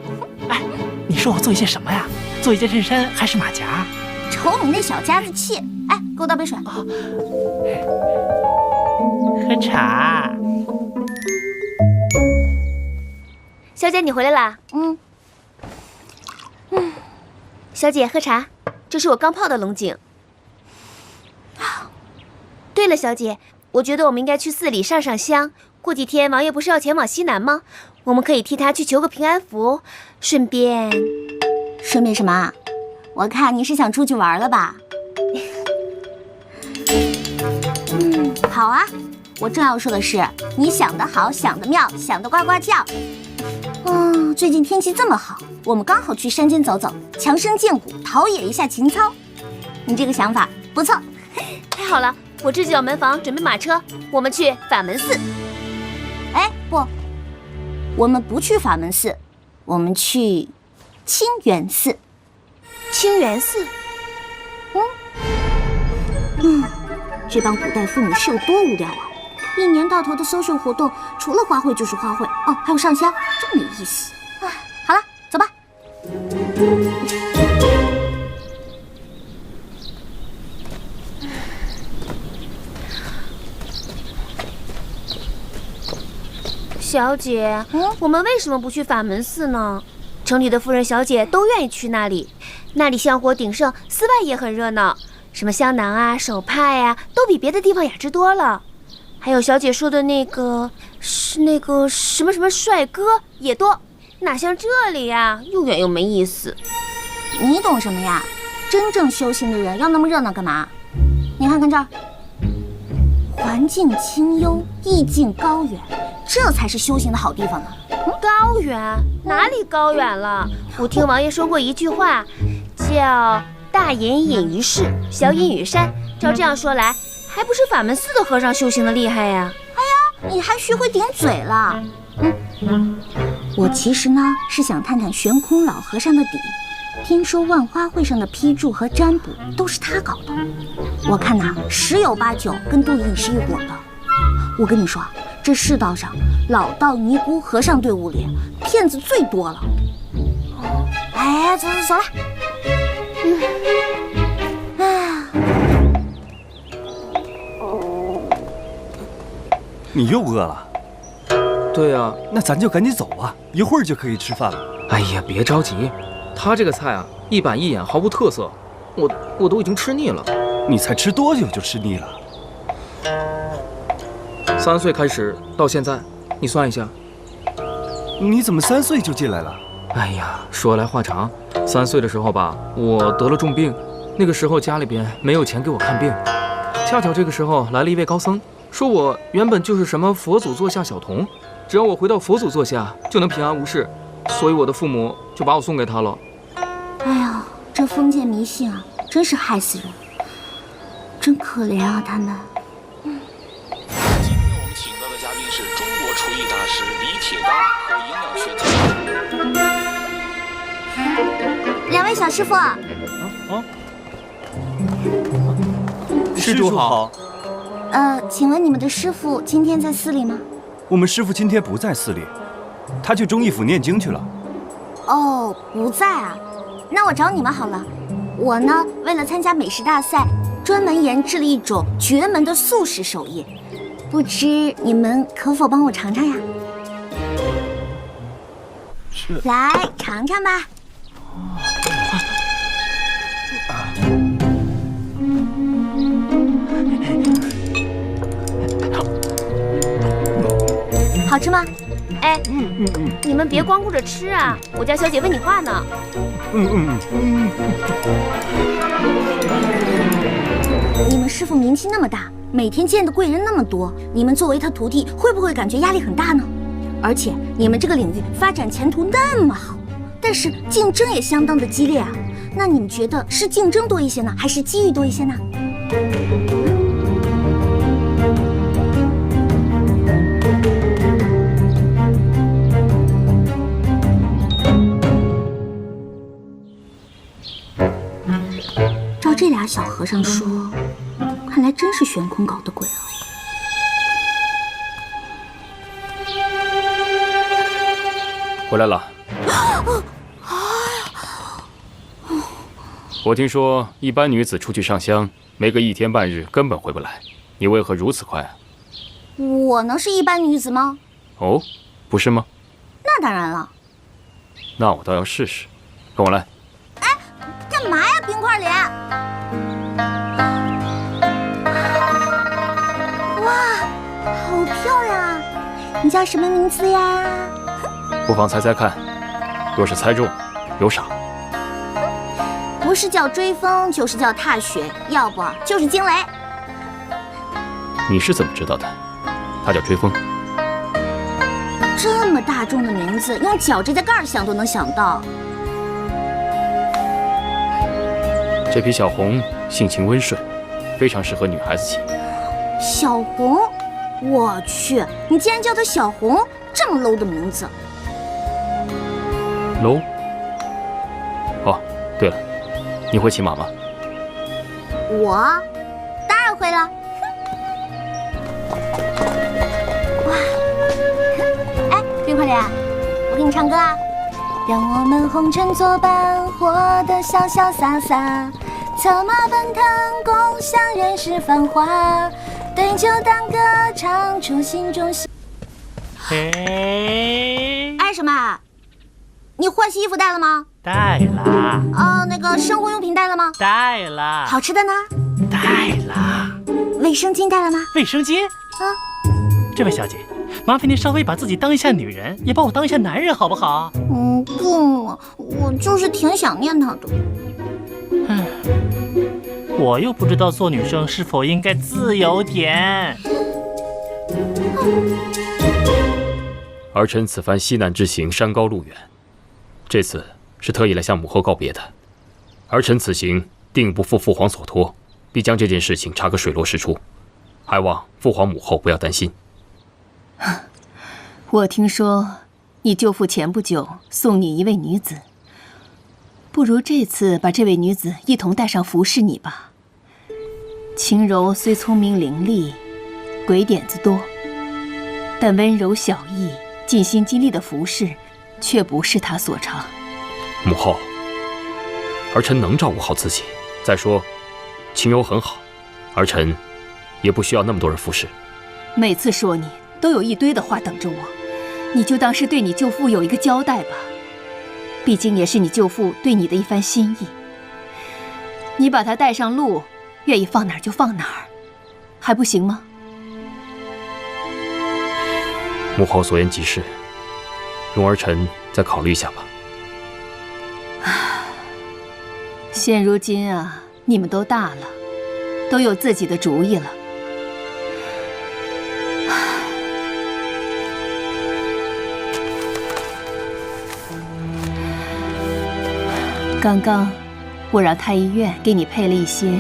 E: 哎，你说我做一些什么呀？做一件衬衫还是马甲？
D: 瞅你那小家子气！哎，给我倒杯水。
E: 喝茶。
M: 小姐，你回来啦？小姐，喝茶。这是我刚泡的龙井。对了，小姐，我觉得我们应该去寺里上上香。过几天王爷不是要前往西南吗？我们可以替他去求个平安符，顺便
D: 什么？我看你是想出去玩了吧？好啊，我正要说的是，你想得好，想得妙，想得呱呱叫。最近天气这么好，我们刚好去山间走走，强身健骨，陶冶一下情操。你这个想法不错。
M: 太好了，我这就要门房准备马车，我们去法门寺。
D: 哎，不，我们不去法门寺，我们去清源寺。
M: 清源寺？
D: 这帮古代妇女是有多无聊啊！一年到头的 social 活动，除了花卉就是花卉，哦，还有上香，真没意思。好了，走吧。
M: 小姐，我们为什么不去法门寺呢？城里的夫人小姐都愿意去那里，那里香火鼎盛，寺外也很热闹，什么香囊啊、手帕呀，都比别的地方雅致多了。还有小姐说的那个是那个什么什么帅哥也多，哪像这里呀，又远又没意思。
D: 你懂什么呀？真正修行的人要那么热闹干嘛？你看看这儿，环境清幽，意境高远，这才是修行的好地方呢。
M: 高远？哪里高远了？我听王爷说过一句话，叫大隐隐于市，小隐于山。照这样说来，还不是法门寺的和尚修行的厉害呀？
D: 哎呀，你还学会顶嘴了。我其实呢是想探探悬空老和尚的底。听说万花会上的批注和占卜都是他搞的，我看呐，10有8九跟杜隐是一伙的。我跟你说，这世道上老道尼姑和尚队伍里骗子最多了。哎，走了。
J: 你又饿了？
N: 对啊，
J: 那咱就赶紧走吧，一会儿就可以吃饭了。
N: 哎呀，别着急，他这个菜啊，一板一眼，毫无特色，我都已经吃腻了。
J: 你才吃多久就吃腻了
N: ？3岁开始到现在，你算一下。
J: 你怎么3岁就进来了？
N: 哎呀，说来话长，3岁的时候吧，我得了重病，那个时候家里边没有钱给我看病，恰巧这个时候来了一位高僧，说我原本就是什么佛祖座下小童，只要我回到佛祖座下就能平安无事，所以我的父母就把我送给他了。
D: 哎呀，这封建迷信啊，真是害死人，真可怜啊他们。
O: 今天我们请到的嘉宾是中国厨艺大师李铁刚和营养学家。
D: 2位小师傅。
J: 施主好。
D: 请问你们的师傅今天在寺里吗？
J: 我们师傅今天不在寺里，他去忠义府念经去了。
D: 哦，不在啊，那我找你们好了。我呢，为了参加美食大赛，专门研制了一种绝门的素食手艺，不知你们可否帮我尝尝呀？来尝尝吧。好吃吗？
M: 哎，你们别光顾着吃啊，我家小姐问你话呢。
D: 你们师傅名气那么大，每天见的贵人那么多，你们作为他徒弟，会不会感觉压力很大呢？而且你们这个领域发展前途那么好，但是竞争也相当的激烈啊。那你们觉得是竞争多一些呢，还是机遇多一些呢？照这俩小和尚说，看来真是悬空搞的鬼啊！
C: 回来了。我听说一般女子出去上香，没个1天半日根本回不来，你为何如此快啊？
D: 我能是一般女子吗？
C: 哦，不是吗？
D: 那当然了。
C: 那我倒要试试，跟我来。
D: 哎，干嘛呀，冰块脸？哇，好漂亮啊！你叫什么名字呀？
C: 不妨猜猜看，若是猜中，有赏。
D: 不是叫追风，就是叫踏雪，要不就是惊雷。
C: 你是怎么知道的？他叫追风。
D: 这么大众的名字，用脚指甲盖想都能想到。
C: 这匹小红性情温顺，非常适合女孩子骑。
D: 小红，我去，你竟然叫她小红，这么 low 的名字。
C: low？ 哦，对了，你会骑马吗？
D: 我当然会了。哇！哎，冰块脸，我给你唱歌啊！让我们红尘作伴，活得潇潇洒洒，策马奔腾，共享人世繁华，对酒当歌，唱出心中喜。哎，什么？你换洗衣服带了吗？
E: 带了。
D: 那个生活用品带了吗？
E: 带了。
D: 好吃的呢？
E: 带了。
D: 卫生巾带了吗？
E: 卫生巾？这位小姐，麻烦您稍微把自己当一下女人，也把我当一下男人，好不好？
D: 不嘛，我就是挺想念他的。
E: 我又不知道做女生是否应该自由点。
C: 儿臣此番西南之行山高路远，这次是特意来向母后告别的。儿臣此行定不负父皇所托，必将这件事情查个水落石出，还望父皇母后不要担心。
P: 我听说你舅父前不久送你一位女子，不如这次把这位女子一同带上服侍你吧。晴柔虽聪明伶俐，鬼点子多，但温柔小意、尽心尽力的服侍，却不是她所长。
C: 母后，儿臣能照顾好自己。再说，晴柔很好，儿臣也不需要那么多人服侍。
P: 每次说你，都有一堆的话等着我，你就当是对你舅父有一个交代吧。毕竟也是你舅父对你的一番心意。你把他带上路，愿意放哪儿就放哪儿，还不行吗？
C: 母后所言极是，容儿臣再考虑一下吧。
P: 现如今啊，你们都大了，都有自己的主意了。刚刚我让太医院给你配了一些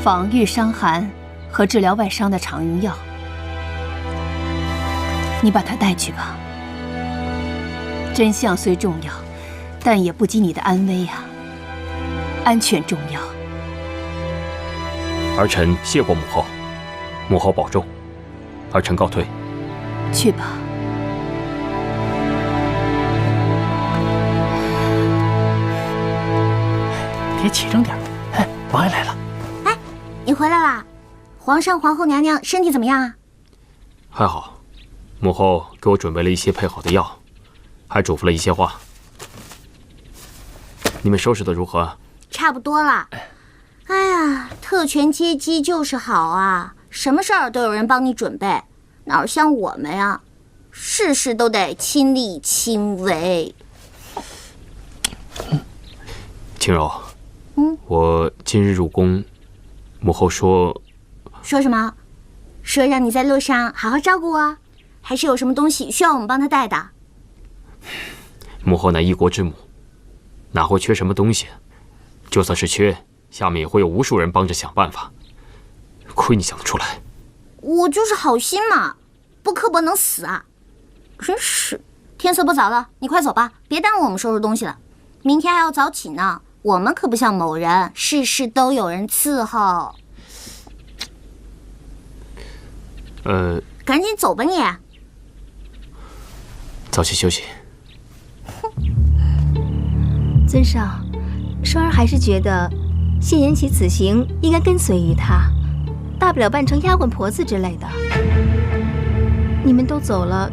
P: 防御伤寒和治疗外伤的常用药，你把它带去吧。真相虽重要，但也不及你的安危啊。安全重要。
C: 儿臣谢过母后，母后保重。儿臣告退。
P: 去吧。
E: 别起争点。哎，王爷来了。
D: 哎，你回来啦？皇上、皇后娘娘身体怎么样啊？
C: 还好，母后给我准备了一些配好的药，还嘱咐了一些话。你们收拾的如何？
D: 差不多了。哎呀，特权阶级就是好啊，什么事儿都有人帮你准备，哪像我们呀，事事都得亲力亲为。
C: 晴柔，我今日入宫，母后说
D: 什么？说让你在路上好好照顾我，还是有什么东西需要我们帮她带的？
C: 母后乃一国之母，哪会缺什么东西？就算是缺，下面也会有无数人帮着想办法。亏你想得出来。
D: 我就是好心嘛，不刻薄能死啊！真是，天色不早了，你快走吧，别耽误我们收拾东西了。明天还要早起呢，我们可不像某人，事事都有人伺候。赶紧走吧你。
C: 早些休息。
F: 尊上，双儿还是觉得谢延琪此行应该跟随于他，大不了扮成丫鬟婆子之类的。你们都走了，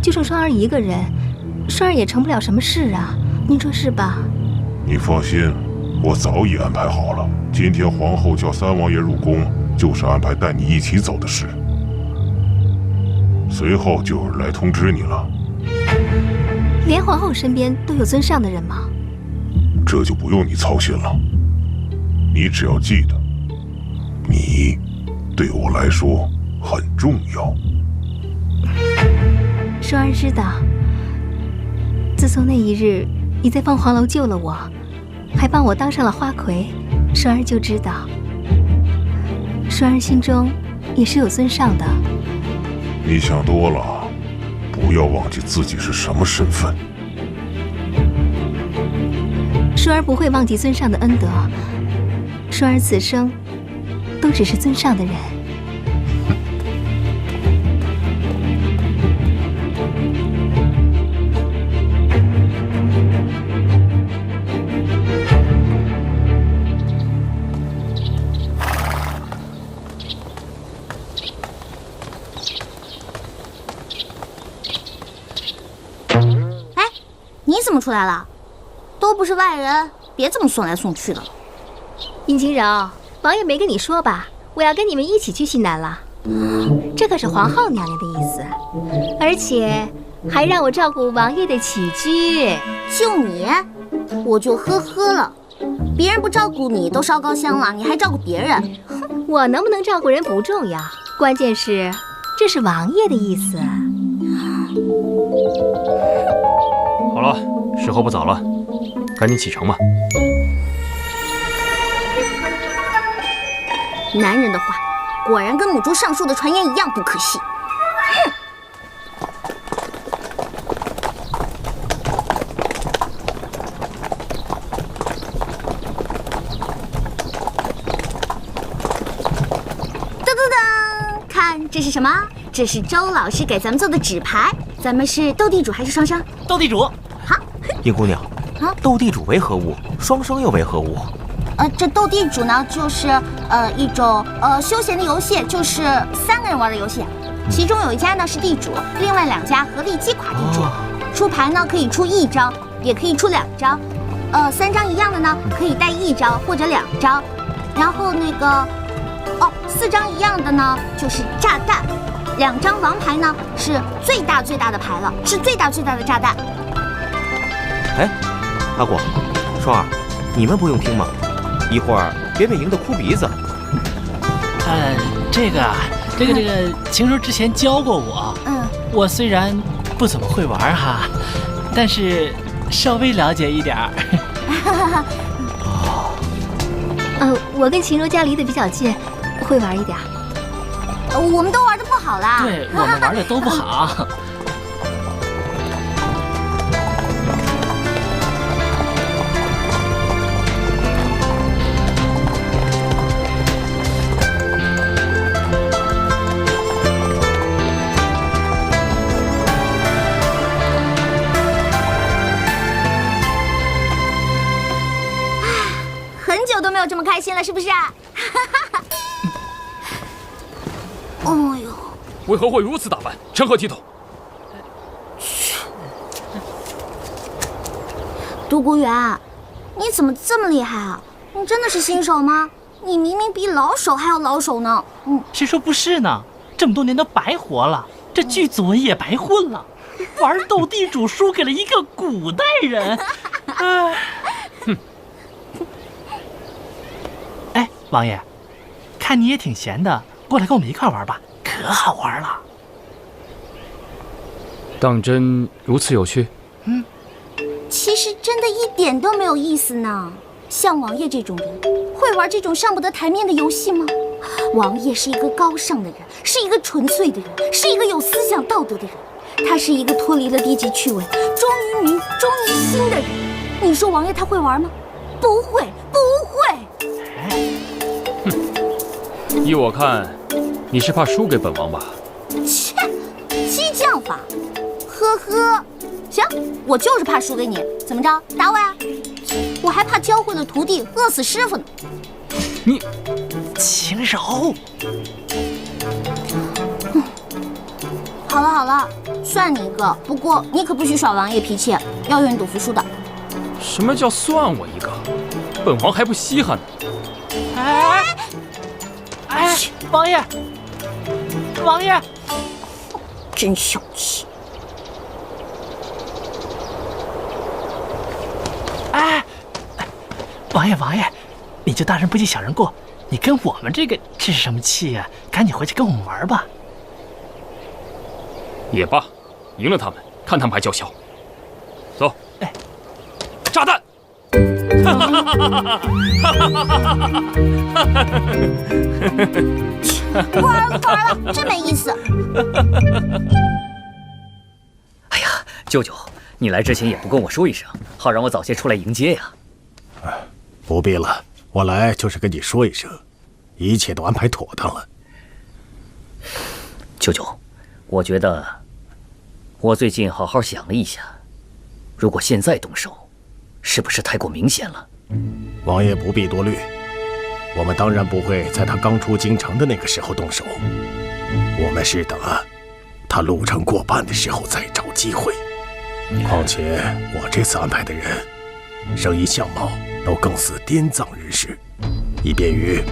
F: 就剩双儿一个人，双儿也成不了什么事啊，您说是吧？
I: 你放心，我早已安排好了。今天皇后叫三王爷入宫，就是安排带你一起走的事。随后就有人来通知你了。
F: 连皇后身边都有尊上的人吗？
I: 这就不用你操心了。你只要记得，你对我来说很重要。
F: 双儿知道，自从那一日你在凤凰楼救了我，还帮我当上了花魁，双儿就知道，双儿心中也是有尊上的。
I: 你想多了，不要忘记自己是什么身份。
F: 双儿不会忘记尊上的恩德，双儿此生都只是尊上的人。
D: 哎，你怎么出来了？都不是外人，别这么送来送去的。
F: 殷晴柔，王爷没跟你说吧？我要跟你们一起去西南了。这这可是皇后娘娘的意思，而且还让我照顾王爷的起居。
D: 就你，我就呵呵了。别人不照顾你都烧高香了，你还照顾别人？
F: 我能不能照顾人不重要，关键是这是王爷的意思。
C: 好了，时候不早了，赶紧启程吧。
D: 男人的话，果然跟母猪上树的传言一样不可信。这是什么？这是周老师给咱们做的纸牌。咱们是斗地主还是双生？
E: 斗地主。
D: 好。
L: 殷姑娘，斗地主为何物？双生又为何物？
D: 这斗地主呢，就是一种休闲的游戏，就是3个人玩的游戏。其中有一家呢是地主，另外2家合力击垮地主。出牌呢可以出1张，也可以出2张。3张一样的呢可以带1张或者2张。然后那个。4张一样的呢，就是炸弹；2张王牌呢，是最大的牌了，是最大的炸弹。
L: 哎，阿果、双儿，你们不用听吗？一会儿别被赢得哭鼻子。
E: 这个，晴柔之前教过我。我虽然不怎么会玩哈，但是稍微了解一点儿。
F: 我跟晴柔家离得比较近。会玩一点，
D: 我们都玩得不好啦。
E: 对，我们玩的都不好。
D: 很久都没有这么开心了，是不是？哎呦！
C: 为何会如此打扮？成何体统？
D: 独孤远，你怎么这么厉害啊？你真的是新手吗？你明明比老手还要老手呢。
E: 谁说不是呢？这么多年都白活了，这剧组也白混了，玩斗地主输给了一个古代人。哎，王爷，看你也挺闲的。过来跟我们一块玩吧，可好玩了。
C: 当真如此有趣？
D: 其实真的一点都没有意思呢。像王爷这种人，会玩这种上不得台面的游戏吗？王爷是一个高尚的人，是一个纯粹的人，是一个有思想道德的人。他是一个脱离了低级趣味，忠于民、忠于心的人。你说王爷他会玩吗？不会，不会。
C: 依我看，你是怕输给本王吧？
D: 切，激将法，呵呵。行，我就是怕输给你，怎么着，打我呀？我还怕教会了徒弟饿死师傅呢。
E: 你，禽柔。
D: 好了好了，算你一个，不过你可不许耍王爷脾气，要愿赌服输的。
C: 什么叫算我一个？本王还不稀罕呢。
E: 哎，王爷，王爷，
D: 真小气！
E: 哎，王爷，你就大人不计小人过，你跟我们这是什么气呀？赶紧回去跟我们玩吧。
C: 也罢，赢了他们，看他们还叫嚣。走，炸弹！
D: 不玩了，真没意思。
B: 哎呀，舅舅，你来之前也不跟我说一声，好让我早些出来迎接呀。
G: 不必了，我来就是跟你说一声，一切都安排妥当了。
B: 舅舅，我觉得我最近好好想了一下，如果现在动手，是不是太过明显了？
G: 王爷不必多虑，我们当然不会在他刚出京城的那个时候动手，我们是等他路程过半的时候再找机会。况且我这次安排的人，声音相貌都更似滇藏人士，以便于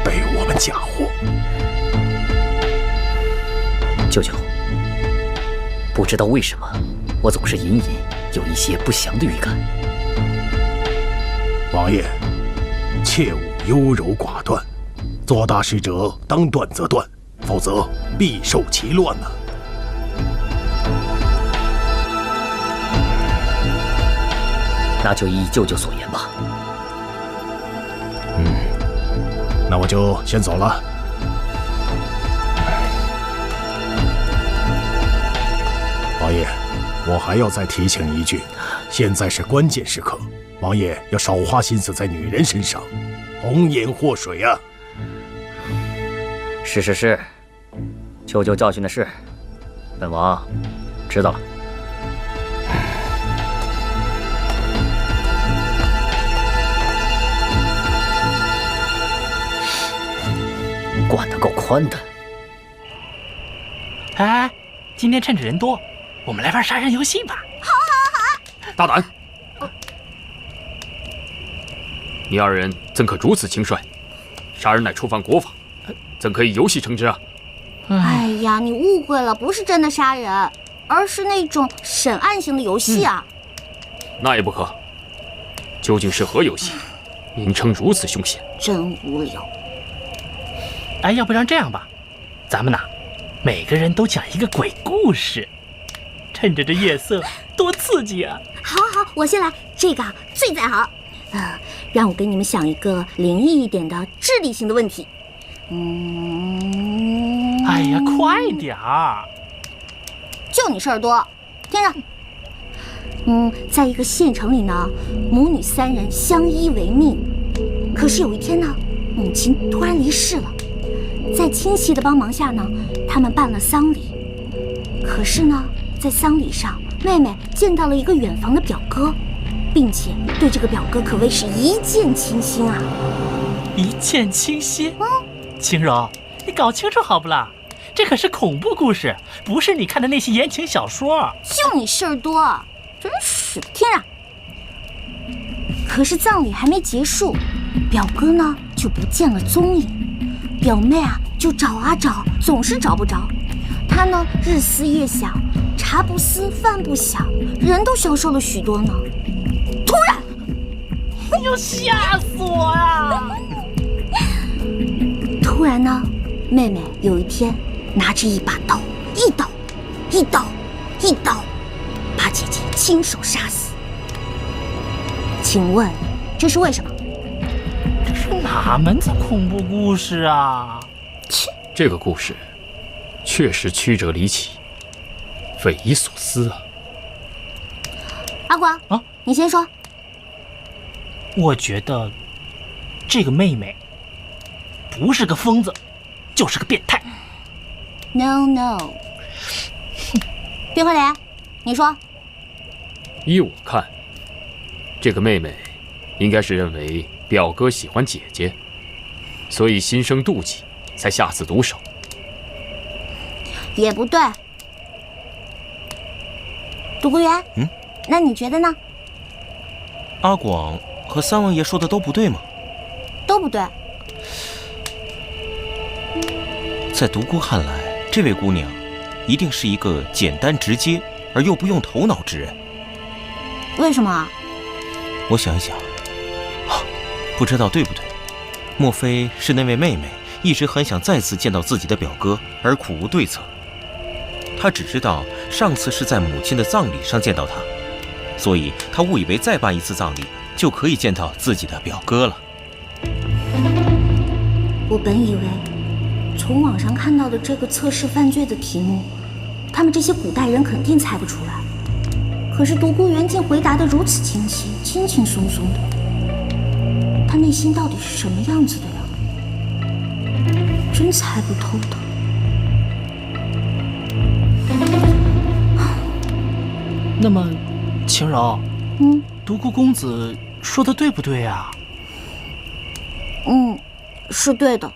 G: 被我们假货。
B: 舅舅，不知道为什么，我总是隐隐有一些不祥的预感。
G: 王爷，切勿优柔寡断，做大事者当断则断，否则必受其乱呐。
B: 那就依舅舅所言吧。
G: 那我就先走了。王爷，我还要再提醒你一句，现在是关键时刻，王爷要少花心思在女人身上，红颜祸水啊！
B: 是，舅舅教训的是，本王知道了。管得够宽的。
E: 哎，今天趁着人多，我们来玩杀人游戏吧。
C: 好。大胆！你二人怎可如此轻率？杀人乃触犯国法，怎可以游戏惩之啊？
D: 哎呀，你误会了，不是真的杀人，而是那种审案型的游戏啊。
C: 那也不可。究竟是何游戏？名称如此凶险，
D: 真无聊。
E: 哎，要不然这样吧，咱们呐，每个人都讲一个鬼故事，趁着这夜色，多刺激啊！
D: 好，我先来，这个最在行。让我给你们想一个灵异一点的智力型的问题。
E: 哎呀，快点儿！
D: 就你事儿多，听着。在一个县城里呢，母女3人相依为命。可是有一天呢，母亲突然离世了。在亲戚的帮忙下呢，他们办了丧礼。可是呢，在丧礼上，妹妹见到了一个远房的表哥，并且对这个表哥可谓是一见倾心啊！
E: 一见倾心？晴柔，你搞清楚好不啦？这可是恐怖故事，不是你看的那些言情小说。
D: 就你事儿多，真是的。听着，可是葬礼还没结束，表哥呢就不见了踪影。表妹啊，就找啊找，总是找不着。她呢，日思夜想，茶不思饭不想，人都消瘦了许多呢。突然，
E: 你要吓死我呀！
D: 突然呢，妹妹有一天拿着一把刀，一刀，把姐姐亲手杀死。请问，这是为什么？
E: 这是哪门子恐怖故事啊？
D: 切，
C: 这个故事确实曲折离奇，匪夷所思啊！
D: 阿广啊，你先说。
E: 我觉得这个妹妹不是个疯子，就是个变态。
D: No， 冰慧莲，你说。
C: 依我看，这个妹妹应该是认为表哥喜欢姐姐，所以心生妒忌，才下此毒手。
D: 也不对。独孤园，那你觉得呢？
L: 阿广和三王爷说的都不对吗？
D: 都不对。
L: 在独孤看来，这位姑娘一定是一个简单直接而又不用头脑之人。
D: 为什么？
L: 我想一想，不知道对不对？莫非是那位妹妹一直很想再次见到自己的表哥，而苦无对策？她只知道上次是在母亲的葬礼上见到他，所以她误以为再办一次葬礼就可以见到自己的表哥了。
D: 我本以为从网上看到的这个测试犯罪的题目，他们这些古代人肯定猜不出来。可是独孤园竟回答得如此清晰，轻轻松松的。他内心到底是什么样子的呀？真猜不透的。
E: 那么，晴柔，独孤公子说的对不对呀？
D: 是对的。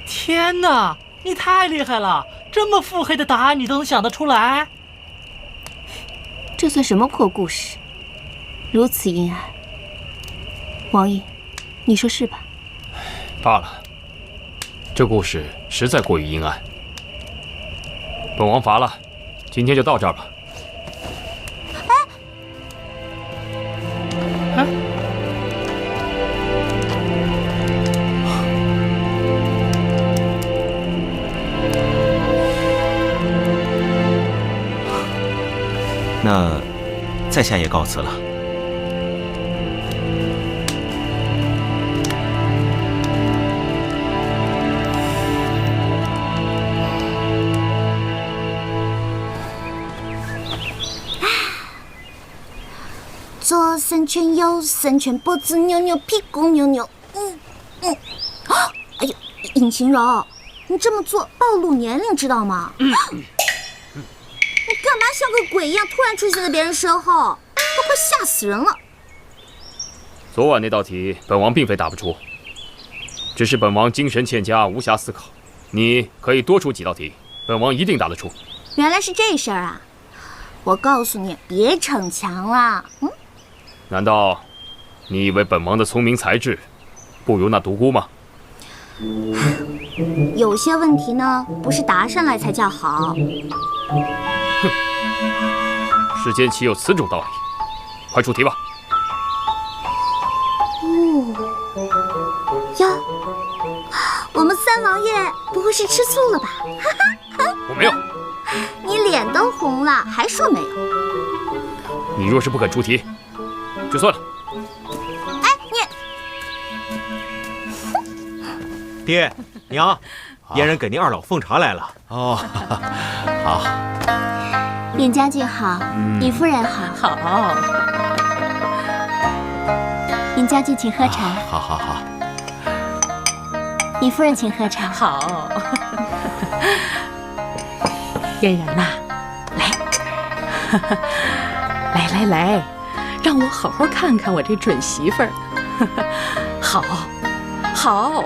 E: 天哪，你太厉害了！这么腹黑的答案你都能想得出来？
P: 这算什么破故事？如此阴暗。王爷，你说是吧？
C: 罢了，这故事实在过于阴暗。本王乏了，今天就到这儿吧。
L: 那在下也告辞了。
D: 左3圈，右3圈，脖子扭扭，屁股扭扭。哎呦，尹晴柔，你这么做暴露年龄，知道吗？你干嘛像个鬼一样突然出现在别人身后？都快吓死人了！
C: 昨晚那道题，本王并非答不出，只是本王精神欠佳，无暇思考。你可以多出几道题，本王一定答得出。
D: 原来是这事儿啊！我告诉你，别逞强了。
C: 难道你以为本王的聪明才智不如那独孤吗？
D: 有些问题呢，不是答上来才叫好。
C: 世间岂有此种道理？快出题吧。
D: 哟，我们三王爷不会是吃醋了吧？
C: 我没有。
D: 你脸都红了，还说没有？
C: 你若是不肯出题，就算了。
D: 哎，
H: 爹娘，嫣然给您二老奉茶来了。
A: 哦，好。
D: 尹将军好，尹夫人好。
Q: 好。
D: 尹将军请喝茶。
A: 好。
D: 尹夫人请喝茶。
Q: 好。嫣然呐，来，让我好好看看我这准媳妇儿。好，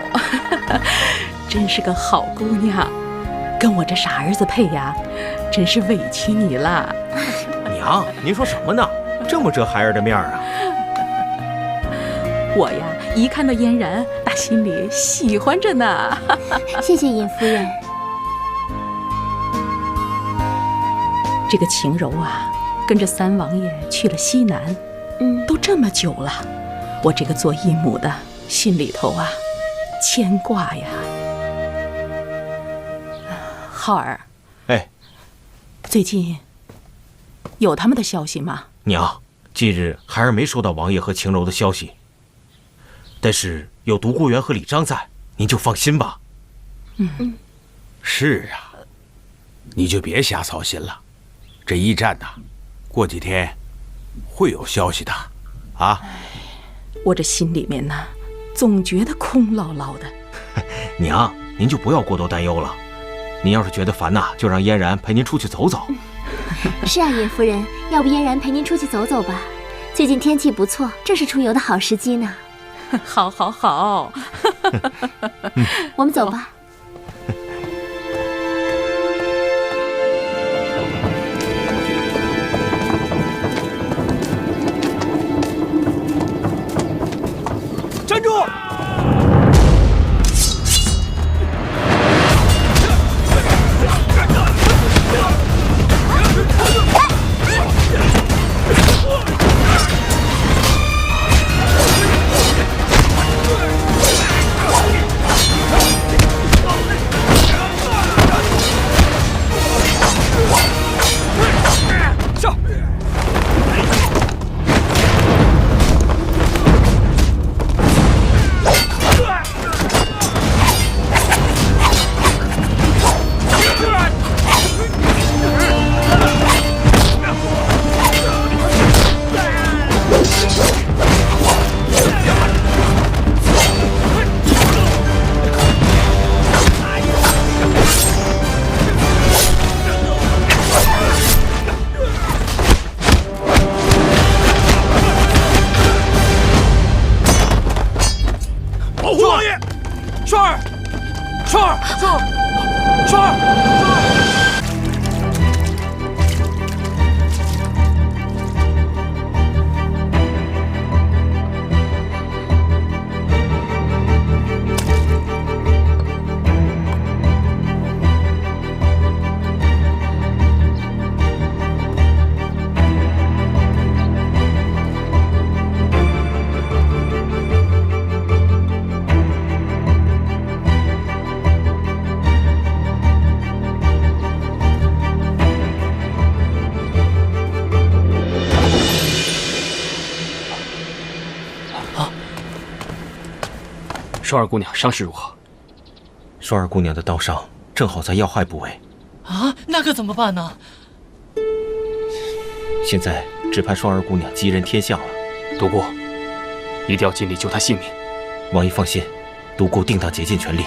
Q: 真是个好姑娘，跟我这傻儿子配呀，真是委屈你了。
H: 娘，您说什么呢？这么遮孩儿的面啊！
Q: 我呀，一看到嫣然，打心里喜欢着呢。
D: 谢谢尹夫人。
Q: 这个晴柔啊，跟着三王爷去了西南，都这么久了，我这个做义母的心里头啊，牵挂呀。浩儿，
H: 哎，
Q: 最近有他们的消息吗？
H: 娘，近日孩儿没收到王爷和晴柔的消息，但是有独孤园和李章在，您就放心吧。
A: 是啊，你就别瞎操心了。这驿站呐，过几天会有消息的，啊！
Q: 我这心里面呢，总觉得空落落的。
H: 娘，您就不要过多担忧了。您要是觉得烦呐，就让嫣然陪您出去走走。
D: 是啊，尹夫人，要不嫣然陪您出去走走吧？最近天气不错，正是出游的好时机呢。
Q: 好。
D: 我们走吧。
H: 站住！
C: 双儿姑娘伤势如何？
L: 双儿姑娘的刀伤正好在要害部位。
E: 啊，那可怎么办呢？
L: 现在只盼双儿姑娘吉人天相了。
C: 独孤，一定要尽力救她性命。
L: 王爷放心，独孤定当竭尽全力。